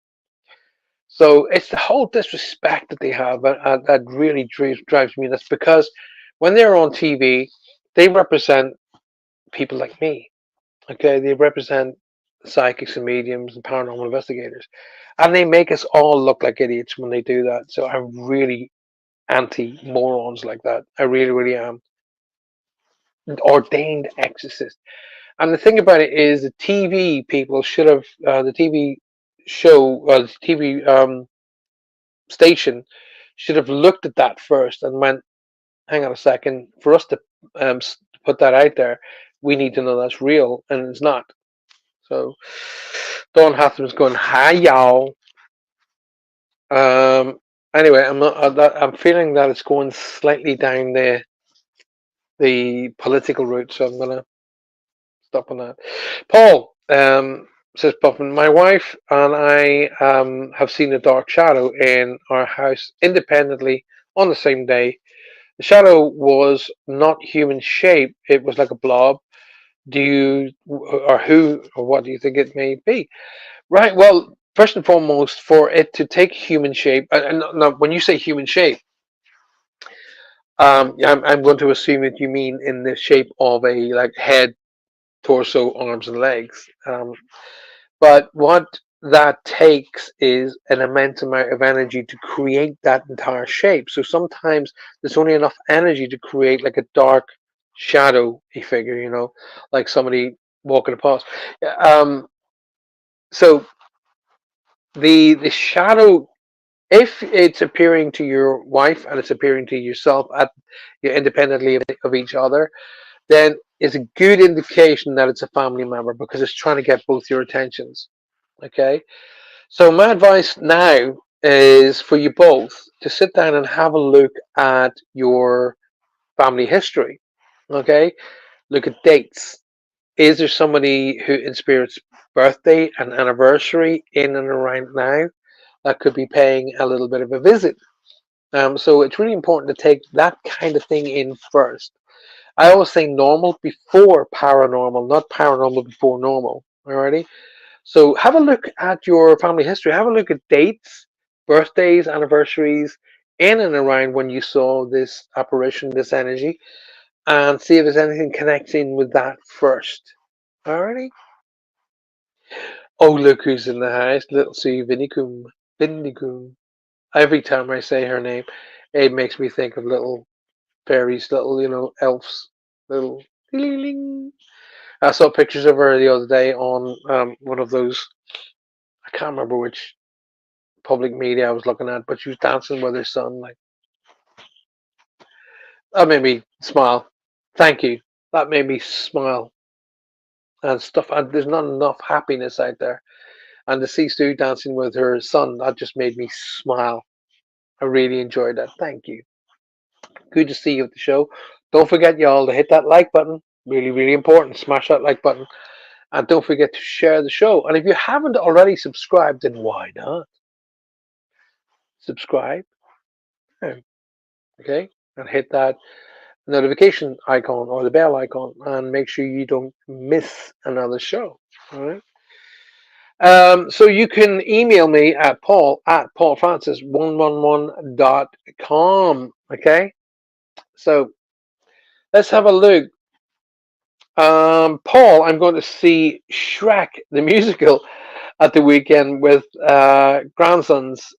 So it's the whole disrespect that they have that really drives me nuts because when they're on TV, they represent people like me. Okay, they represent psychics and mediums and paranormal investigators, and they make us all look like idiots when they do that. So I'm really anti morons like that. I really, really am. Ordained exorcist. And the thing about it is, the TV people should have the TV show, the TV station should have looked at that first and went, "Hang on a second. For us to put that out there, we need to know that's real, and it's not." So Dawn Hathaway's going, "Hi y'all." Um. Anyway, I'm feeling that it's going slightly down the political route, so I'm gonna stop on that. Paul says, Puffin, my wife and I have seen a dark shadow in our house independently on the same day. The shadow was not human shape, it was like a blob. Do you, or who, or what do you think it may be? Right, well, first and foremost, for it to take human shape, and now when you say human shape, I'm going to assume that you mean in the shape of a like head, torso, arms, and legs. But what that takes is an immense amount of energy to create that entire shape. So sometimes there's only enough energy to create like a dark shadow figure, like somebody walking past. Um, so the shadow, if it's appearing to your wife and it's appearing to yourself independently of each other, then it's a good indication that it's a family member because it's trying to get both your attentions. Okay. So my advice now is for you both to sit down and have a look at your family history. Okay, look at dates. Is there somebody who in spirit's birthday and anniversary in and around now that could be paying a little bit of a visit? So it's really important to take that kind of thing in first. I always say normal before paranormal, not paranormal before normal. Alrighty. So have a look at your family history. Have a look at dates, birthdays, anniversaries, in and around when you saw this apparition, this energy, and see if there's anything connecting with that first. Alrighty. Oh, look who's in the house. Little Sue Vinicum. Vinicum. Every time I say her name, it makes me think of little fairies, little, elves. Little. Ding. I saw pictures of her the other day on one of those. I can't remember which public media I was looking at, but she was dancing with her son. Like, that made me smile. Thank you. That made me smile and stuff. And there's not enough happiness out there. And to see Stu dancing with her son, that just made me smile. I really enjoyed that. Thank you. Good to see you at the show. Don't forget, y'all, to hit that like button. Really, really important. Smash that like button. And don't forget to share the show. And if you haven't already subscribed, then why not? Subscribe. Okay? And hit that notification icon or the bell icon and make sure you don't miss another show. All right. So you can email me at paul@paulfrancis111.com. Okay. So let's have a look. Paul, I'm going to see Shrek the musical at the weekend with grandsons.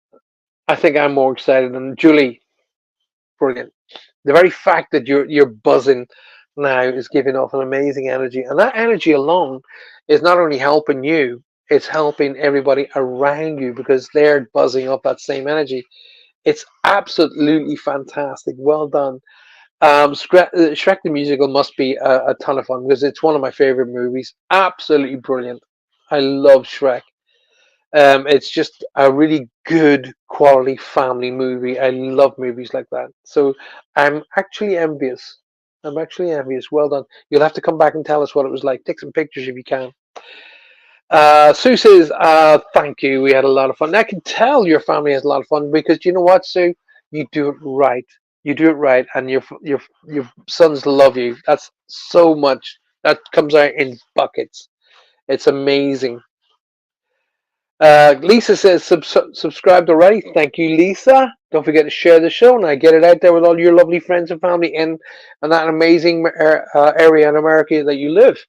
I think I'm more excited than Julie. Brilliant. The very fact that you're buzzing now is giving off an amazing energy, and that energy alone is not only helping you, it's helping everybody around you because they're buzzing up that same energy. It's absolutely fantastic. Well done. Shrek the musical must be a ton of fun because it's one of my favorite movies. Absolutely brilliant. I love Shrek. It's just a really good quality family movie. I love movies like that. So I'm actually envious. I'm actually envious. Well done. You'll have to come back and tell us what it was like. Take some pictures if you can. Sue says, thank you. We had a lot of fun. I can tell your family has a lot of fun because you know what, Sue? You do it right. You do it right, and your sons love you. That's so much. That comes out in buckets. It's amazing. Lisa says subscribed already. Thank you, Lisa. Don't forget to share the show and get it out there with all your lovely friends and family in that amazing area in America that you live.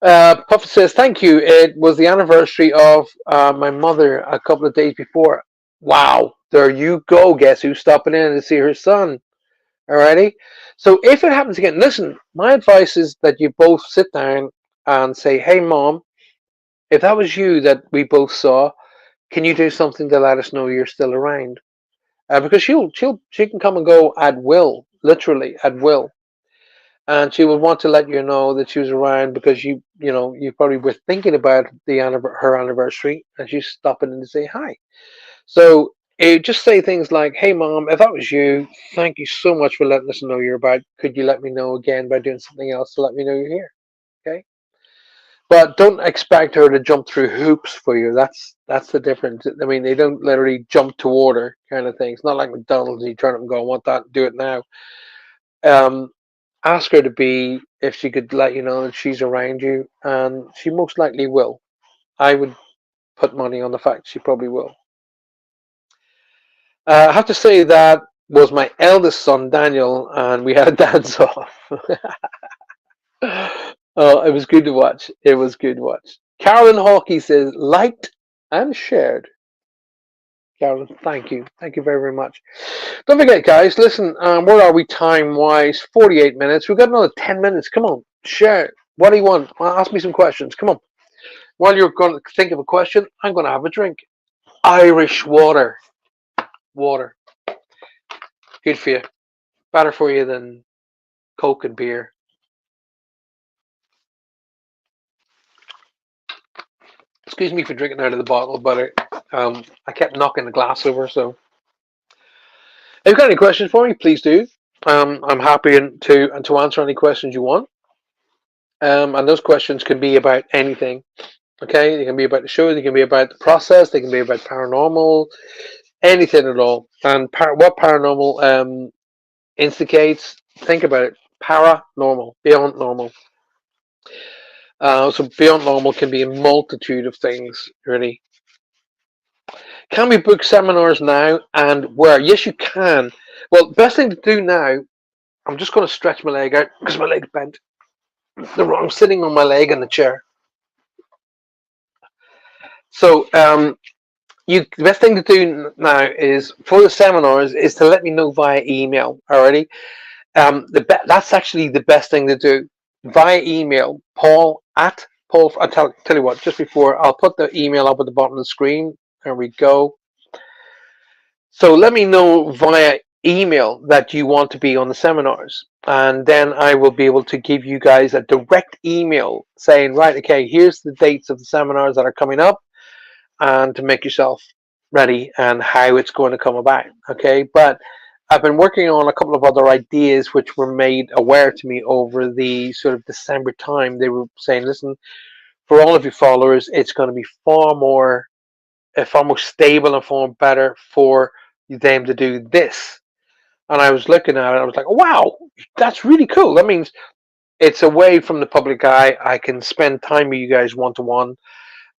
Puff says thank you. It was the anniversary of my mother a couple of days before. Wow, there you go. Guess who's stopping in to see her son? Alrighty. So if it happens again, listen. My advice is that you both sit down and say, "Hey, Mom. If that was you that we both saw, can you do something to let us know you're still around?" Because she can come and go at will, literally at will, and she would want to let you know that she was around because you probably were thinking about her anniversary, and she's stopping in to say hi. So just say things like, "Hey, Mom, if that was you, thank you so much for letting us know you're about. Could you let me know again by doing something else to let me know you're here?" Okay. But don't expect her to jump through hoops for you. That's the difference. I mean, they don't literally jump to order kind of thing. It's not like McDonald's. You turn up and go, "I want that. Do it now." Um, Ask her to be if she could let you know that she's around you, and she most likely will. I would put money on the fact she probably will. I have to say that was my eldest son, Daniel, and we had a dance off. Oh, it was good to watch. It was good to watch. Carolyn Hawkey says, liked and shared. Carolyn, thank you. Thank you very, very much. Don't forget, guys, listen, where are we time-wise? 48 minutes. We've got another 10 minutes. Come on, share. What do you want? Ask me some questions. Come on. While you're going to think of a question, I'm going to have a drink. Irish water. Water. Good for you. Better for you than Coke and beer. Excuse me for drinking out of the bottle, but I kept knocking the glass over. So, if you've got any questions for me, please do. I'm happy to answer any questions you want. And those questions can be about anything. Okay, they can be about the show, they can be about the process, they can be about paranormal, anything at all. And what paranormal instigates? Think about it. Paranormal, beyond normal. So beyond normal can be a multitude of things, really. Can we book seminars now and where? Yes, you can. Well, best thing to do now, I'm just going to stretch my leg out because my leg's bent. I'm sitting on my leg in the chair. So the best thing to do now is for the seminars is to let me know via email. Alrighty. That's actually the best thing to do via email. Paul. I'll tell you what. Just before I'll put the email up at the bottom of the screen. There we go. So let me know via email that you want to be on the seminars. And then I will be able to give you guys a direct email saying, right, okay, here's the dates of the seminars that are coming up, and to make yourself ready and how it's going to come about. Okay. But I've been working on a couple of other ideas which were made aware to me over the sort of December time. They were saying, listen, for all of your followers, it's going to be far more stable and far better for them to do this. And I was looking at it, I was like, wow, that's really cool. That means it's away from the public eye. I can spend time with you guys one to one,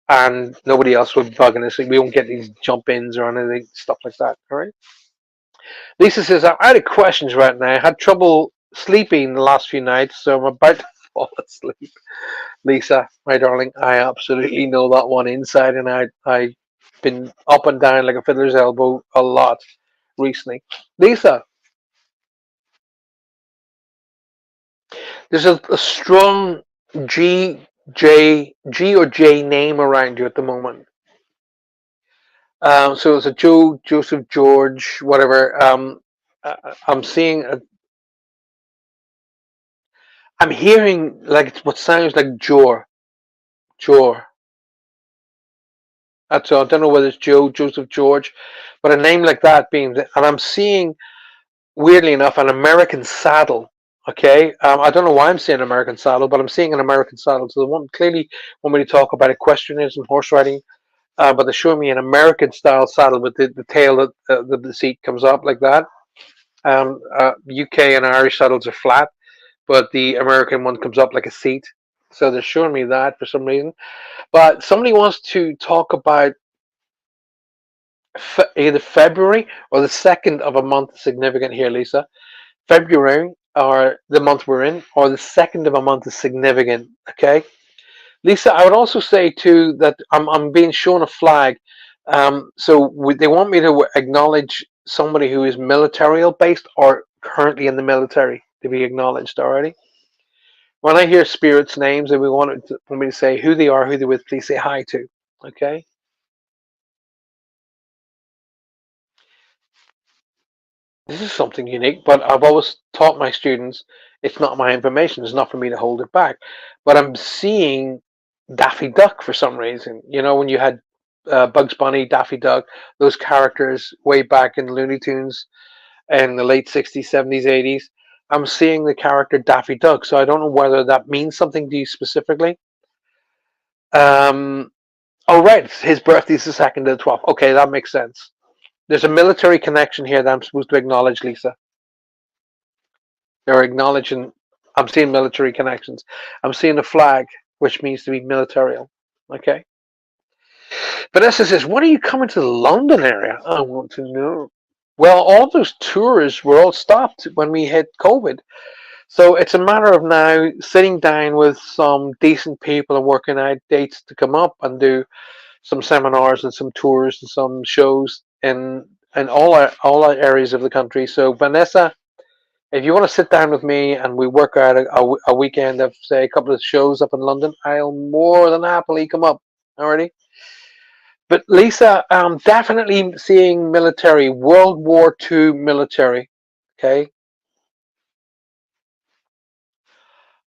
and nobody else will be bugging us. We won't get these jump ins or anything, stuff like that. All right. Lisa says, I'm out of questions right now. I had trouble sleeping the last few nights, so I'm about to fall asleep. Lisa, my darling, I absolutely know that one inside and out. I've been up and down like a fiddler's elbow a lot recently. Lisa, there's a strong G or J name around you at the moment. So it's a Joe, Joseph, George, whatever. I'm seeing, I'm hearing like it's what sounds like Jor. That's all. I don't know whether it's Joe, Joseph, George, but a name like that being, and I'm seeing, weirdly enough, an American saddle. Okay, I don't know why I'm saying American saddle, but I'm seeing an American saddle. So they want clearly want me to talk about equestrianism, horse riding, but they're showing me an American style saddle with the tail that the seat comes up like that. UK and Irish saddles are flat, but the American one comes up like a seat. So they're showing me that for some reason. But somebody wants to talk about either February or the second of a month significant here, Lisa. February or the month we're in, or the second of a month is significant. Okay, Lisa. I would also say too that I'm being shown a flag. They want me to acknowledge somebody who is military based or currently in the military to be acknowledged already. When I hear spirits' names and want me to say who they are, who they're with, please say hi to. Okay. This is something unique, but I've always taught my students it's not my information. It's not for me to hold it back. But I'm seeing Daffy Duck for some reason. You know, when you had Bugs Bunny, Daffy Duck, those characters way back in Looney Tunes in the late 60s, 70s, 80s. I'm seeing the character Daffy Duck. So I don't know whether that means something to you specifically. Um, oh, right. His birthday is the 2nd of the 12th. Okay, that makes sense. There's a military connection here that I'm supposed to acknowledge, Lisa. They're acknowledging. I'm seeing military connections. I'm seeing a flag, which means to be military. Okay. Vanessa says, "When are you coming to the London area?" I want to know. Well, all those tours were all stopped when we hit COVID. So it's a matter of now sitting down with some decent people and working out dates to come up and do some seminars and some tours and some shows in all our areas of the country. So Vanessa, if you want to sit down with me and we work out a weekend of say a couple of shows up in London, I'll more than happily come up. Alrighty. But Lisa, I'm definitely seeing military, World War II military. Okay.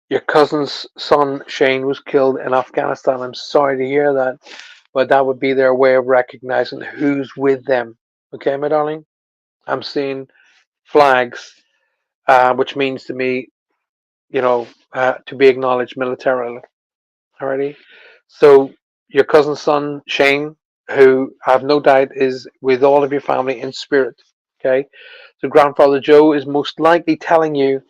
Your cousin's son Shane was killed in Afghanistan. I'm sorry to hear that, but that would be their way of recognizing who's with them. Okay, my darling. I'm seeing flags, which means to me, to be acknowledged militarily. Alrighty. So your cousin's son Shane, who I have no doubt is with all of your family in spirit. Okay. So grandfather Joe is most likely telling you,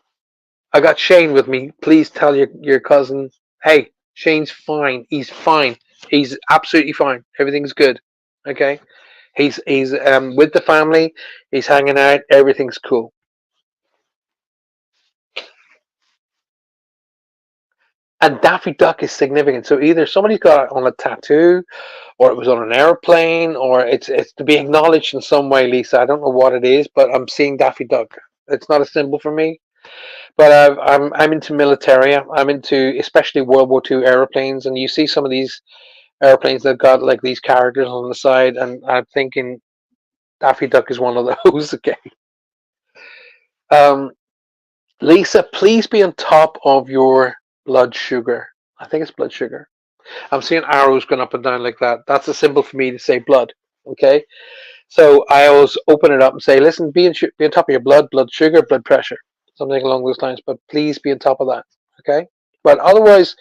I got Shane with me. Please tell your cousin, hey, Shane's fine. He's fine. He's absolutely fine. Everything's good. Okay. He's with the family. He's hanging out. Everything's cool. And Daffy Duck is significant. So either somebody's got it on a tattoo, or it was on an airplane, or it's to be acknowledged in some way, Lisa. I don't know what it is, but I'm seeing Daffy Duck. It's not a symbol for me, but I'm into military. I'm into especially World War II airplanes, and you see some of these airplanes that got like these characters on the side, and I'm thinking Daffy Duck is one of those. Okay. Um, Lisa, please be on top of your blood sugar. I think it's blood sugar. I'm seeing arrows going up and down like that. That's a symbol for me to say blood. Okay. So I always open it up and say, listen, be on top of your blood sugar, blood pressure, something along those lines. But please be on top of that. Okay. But otherwise,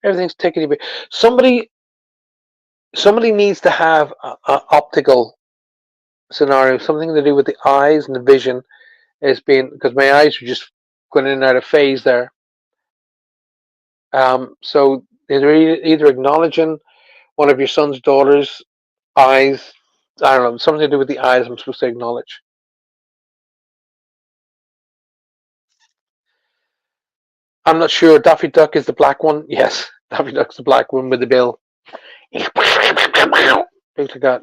everything's taken away. Somebody, somebody needs to have a optical scenario, something to do with the eyes and the vision is being, because my eyes are just going in and out of phase there. So they're either acknowledging one of your son's daughter's eyes. I don't know, something to do with the eyes I'm supposed to acknowledge. I'm not sure. Daffy Duck is the black one. Yes, Daffy Duck's the black one with the bill. Big like that.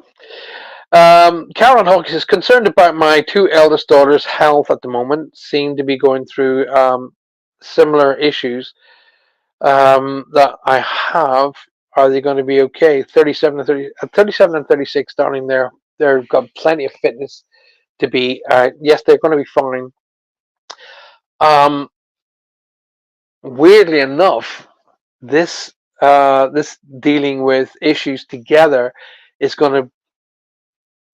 Karen Hawkins is concerned about my two eldest daughters' health at the moment. Seem to be going through similar issues that I have. Are they going to be okay? 37 and 30, 37 and 36, darling. They've got plenty of fitness to be. Yes, they're going to be fine. Um, Weirdly enough, this dealing with issues together is going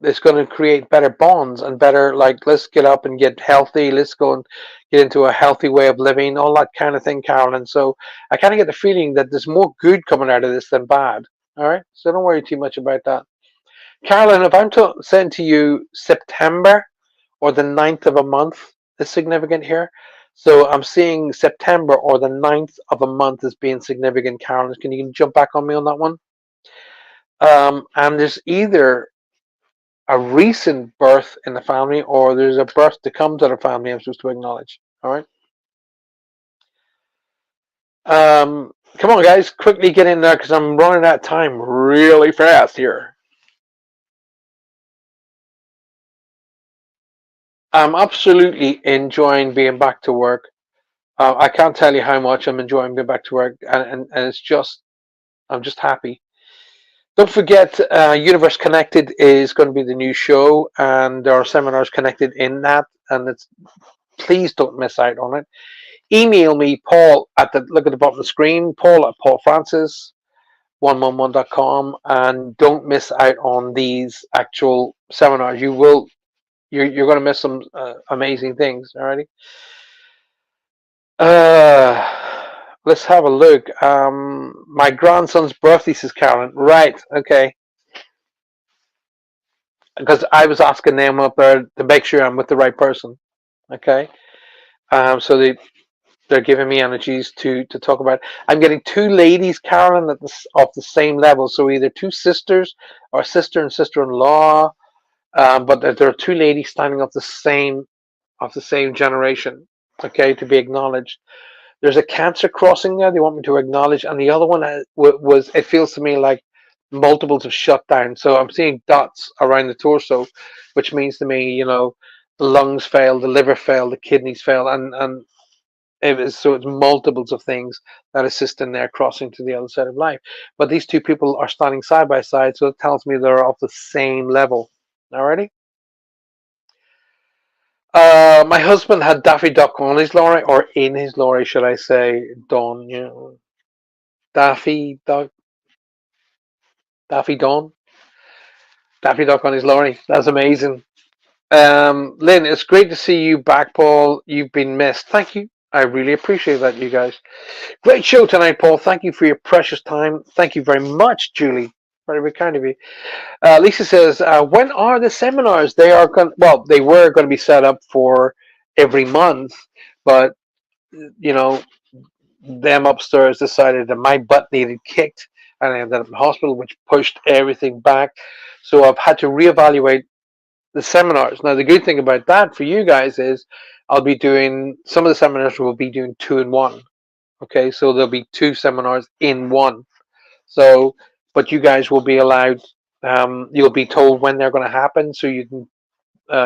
to create better bonds and better, like, let's get up and get healthy, let's go and get into a healthy way of living, all that kind of thing, Carolyn. So I kind of get the feeling that there's more good coming out of this than bad. All right, so don't worry too much about that, Carolyn. If I'm to send to you September or the 9th of a month is significant here. So I'm seeing September or the 9th of a month as being significant, Carolyn. Can you jump back on me on that one? And there's either a recent birth in the family or there's a birth to come to the family I'm supposed to acknowledge. All right. Come on, guys, quickly get in there because I'm running out of time really fast here. I'm absolutely enjoying being back to work. I can't tell you how much I'm enjoying being back to work, and it's just, I'm just happy. Don't forget, Universe Connected is going to be the new show, and there are seminars connected in that, and it's, please don't miss out on it. Email me, Paul, at the look at the bottom of the screen, Paul at paulfrancis111.com, and don't miss out on these actual seminars. You're going to miss some amazing things. Alrighty. Let's have a look. My grandson's birthday, says Carolyn. Right. Okay. Because I was asking them up there to make sure I'm with the right person. Okay. So they're giving me energies to talk about. I'm getting two ladies, Carolyn, of the same level. So either two sisters or sister and sister-in-law. But there are two ladies standing of the same generation. Okay, to be acknowledged. There's a cancer crossing there. They want me to acknowledge, and the other one was. It feels to me like multiples of shutdown. So I'm seeing dots around the torso, which means to me, the lungs fail, the liver fail, the kidneys fail, and it's multiples of things that assist in their crossing to the other side of life. But these two people are standing side by side, so it tells me they're of the same level. Alrighty. My husband had Daffy Duck on his lorry, or in his lorry, should I say, Don, Daffy Duck, Daffy Don, Daffy Duck on his lorry. That's amazing. Lynn, it's great to see you back, Paul. You've been missed. Thank you. I really appreciate that, you guys. Great show tonight, Paul. Thank you for your precious time. Thank you very much, Julie. Very, very kind of you. Lisa says, when are the seminars? They are they were going to be set up for every month, but them upstairs decided that my butt needed kicked, and I ended up in hospital, which pushed everything back. So I've had to reevaluate the seminars. Now, the good thing about that for you guys is I'll be doing some of the seminars. Will be doing 2 in 1. Okay, so there'll be 2 seminars in 1. So, but you guys will be allowed. You'll be told when they're going to happen, so you can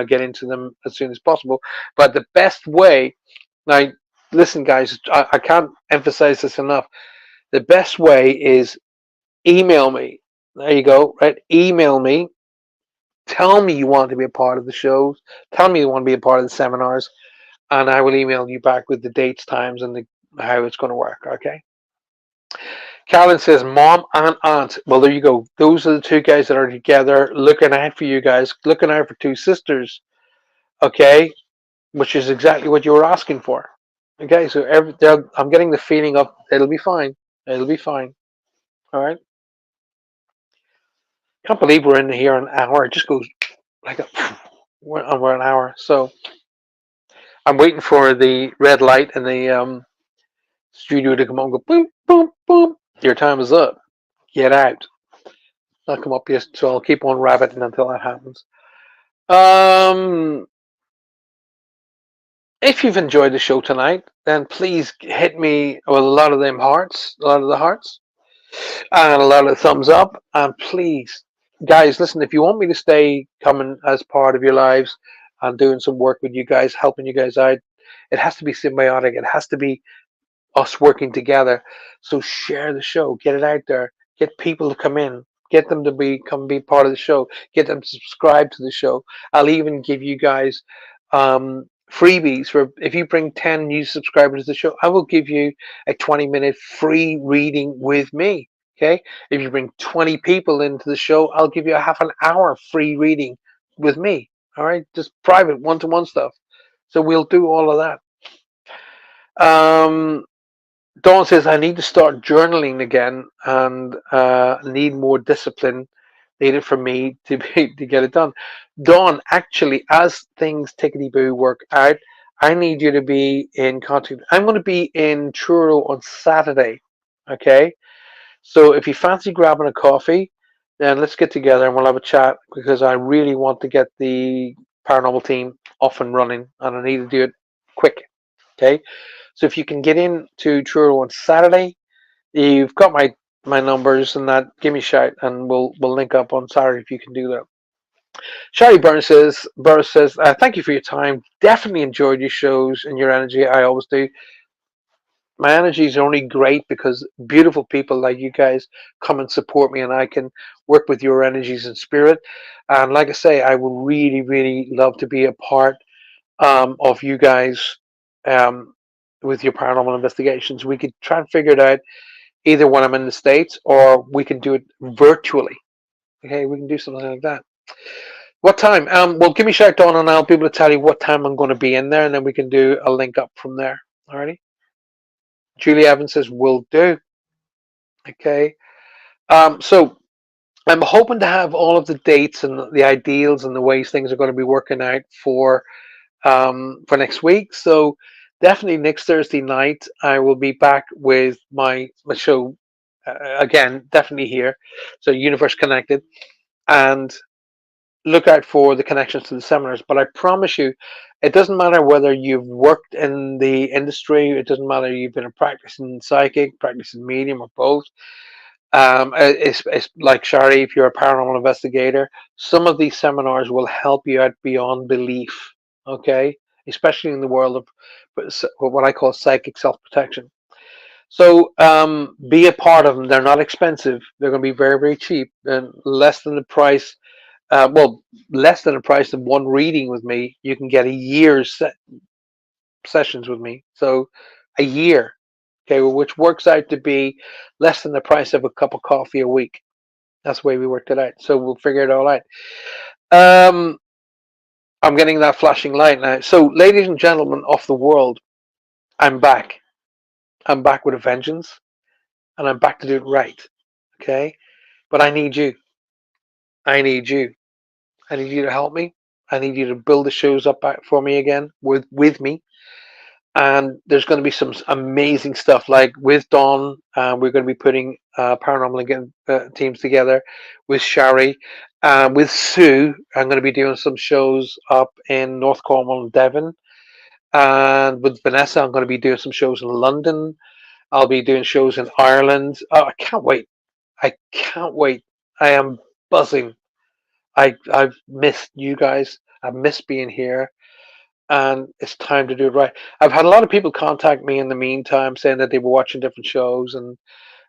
get into them as soon as possible. But the best way, now, listen, guys, I can't emphasize this enough. The best way is email me There you go. Right. Email me. Tell me you want to be a part of the shows. Tell me you want to be a part of the seminars, and I will email you back with the dates, times, and how it's going to work. Okay. Calvin says, "Mom and aunt." Well, there you go. Those are the two guys that are together, looking out for you guys, looking out for two sisters. Okay, which is exactly what you were asking for. Okay, so I'm getting the feeling of it'll be fine. It'll be fine. All right. Can't believe we're in here an hour. It just goes like we're an hour. So I'm waiting for the red light in the studio to come on and go boom, boom, boom. Your time is up. Get out. I'll come up, yes, so I'll keep on rabbiting until that happens. Um, if you've enjoyed the show tonight, then please hit me with a lot of them hearts, a lot of the hearts, and a lot of thumbs up. And please, guys, listen, if you want me to stay coming as part of your lives and doing some work with you guys, helping you guys out, it has to be symbiotic. It has to be us working together. So share the show, get it out there, get people to come in, get them to be part of the show, get them to subscribe to the show. I'll even give you guys freebies for if you bring 10 new subscribers to the show. I will give you a 20-minute free reading with me. Okay, if you bring 20 people into the show, I'll give you a half an hour free reading with me. All right, just private one-to-one stuff. So we'll do all of that. Dawn says, I need to start journaling again and need more discipline needed for me to get it done. Dawn, actually, as things tickety boo work out, I need you to be in contact. I'm going to be in Truro on Saturday. Okay. So if you fancy grabbing a coffee, then let's get together and we'll have a chat because I really want to get the paranormal team off and running and I need to do it quick. Okay. So if you can get in to Truro on Saturday, you've got my numbers and that. Give me a shout and we'll link up on Saturday if you can do that. Shari Burns says, thank you for your time. Definitely enjoyed your shows and your energy. I always do. My energy is only great because beautiful people like you guys come and support me and I can work with your energies and spirit. And like I say, I would really, really love to be a part of you guys um, with your paranormal investigations. We could try and figure it out either when I'm in the States or we can do it virtually. Okay, we can do something like that. What time? Well, give me a shout, Dawn, and I'll be able to tell you what time I'm going to be in there, and then we can do a link up from there. Alrighty. Julie Evans says, will do. Okay. So I'm hoping to have all of the dates and the ideals and the ways things are going to be working out for next week. So definitely next Thursday night, I will be back with my show again. Definitely here. So Universe Connected, and look out for the connections to the seminars. But I promise you, it doesn't matter whether you've worked in the industry. It doesn't matter you've been a practicing psychic, practicing medium, or both. It's like Shari, if you're a paranormal investigator, some of these seminars will help you out beyond belief. Okay, especially in the world of what I call psychic self-protection. So be a part of them. They're not expensive. They're going to be very, very cheap and less than the price. Well, less than the price of one reading with me. You can get a year's sessions with me. So a year, okay, which works out to be less than the price of a cup of coffee a week. That's the way we worked it out. So we'll figure it all out. Um, I'm getting that flashing light now. So, ladies and gentlemen of the world, I'm back. I'm back with a vengeance, and I'm back to do it right. Okay, but I need you. I need you. I need you to help me. I need you to build the shows up back for me again with me. And there's going to be some amazing stuff like with Dawn. We're going to be putting paranormal again teams together with Shari, with Sue. I'm going to be doing some shows up in North Cornwall and Devon, and with Vanessa, I'm going to be doing some shows in London. I'll be doing shows in Ireland. Oh, I can't wait! I can't wait! I am buzzing. I've missed you guys. I've missed being here and it's time to do it right. I've had a lot of people contact me in the meantime saying that they were watching different shows and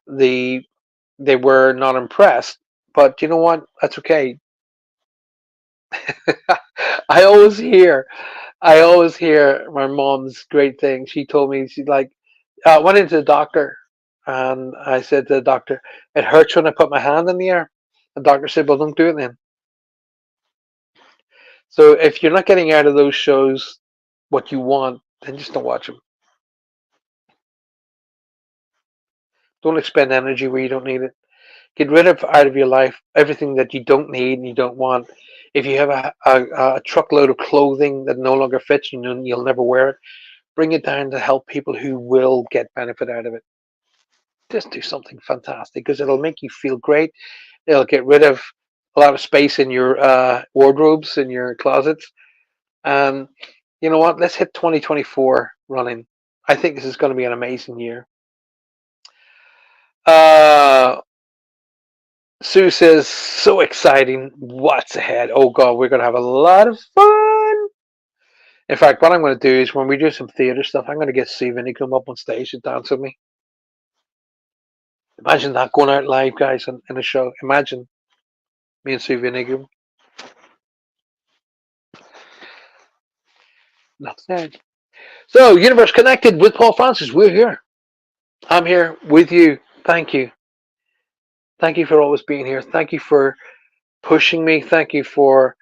the they were not impressed. But you know what? That's okay. I always hear, I always hear my mom's great thing. She told me, she's like, I went into the doctor and I said to the doctor, it hurts when I put my hand in the air. The doctor said, well, don't do it then. So if you're not getting out of those shows what you want, then just don't watch them. Don't expend energy where you don't need it. Get rid of out of your life everything that you don't need and you don't want. If you have a truckload of clothing that no longer fits you and you'll never wear it, bring it down to help people who will get benefit out of it. Just do something fantastic because it'll make you feel great. It'll get rid of a lot of space in your wardrobes, in your closets. And you know what? Let's hit 2024 running. I think this is going to be an amazing year. Uh, Sue says, so exciting. What's ahead? Oh, God, we're going to have a lot of fun. In fact, what I'm going to do is when we do some theater stuff, I'm going to get Stephen to come up on stage and dance with me. Imagine that going out live, guys, in a show. Imagine me and Sue Vinegar. Nothing. So, Universe Connected with Paul Francis. We're here. I'm here with you. Thank you. Thank you for always being here. Thank you for pushing me. Thank you for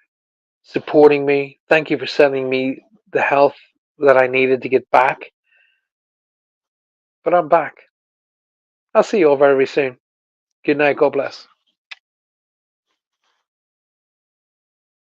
supporting me. Thank you for sending me the health that I needed to get back. But I'm back. I'll see you all very soon. Good night. God bless.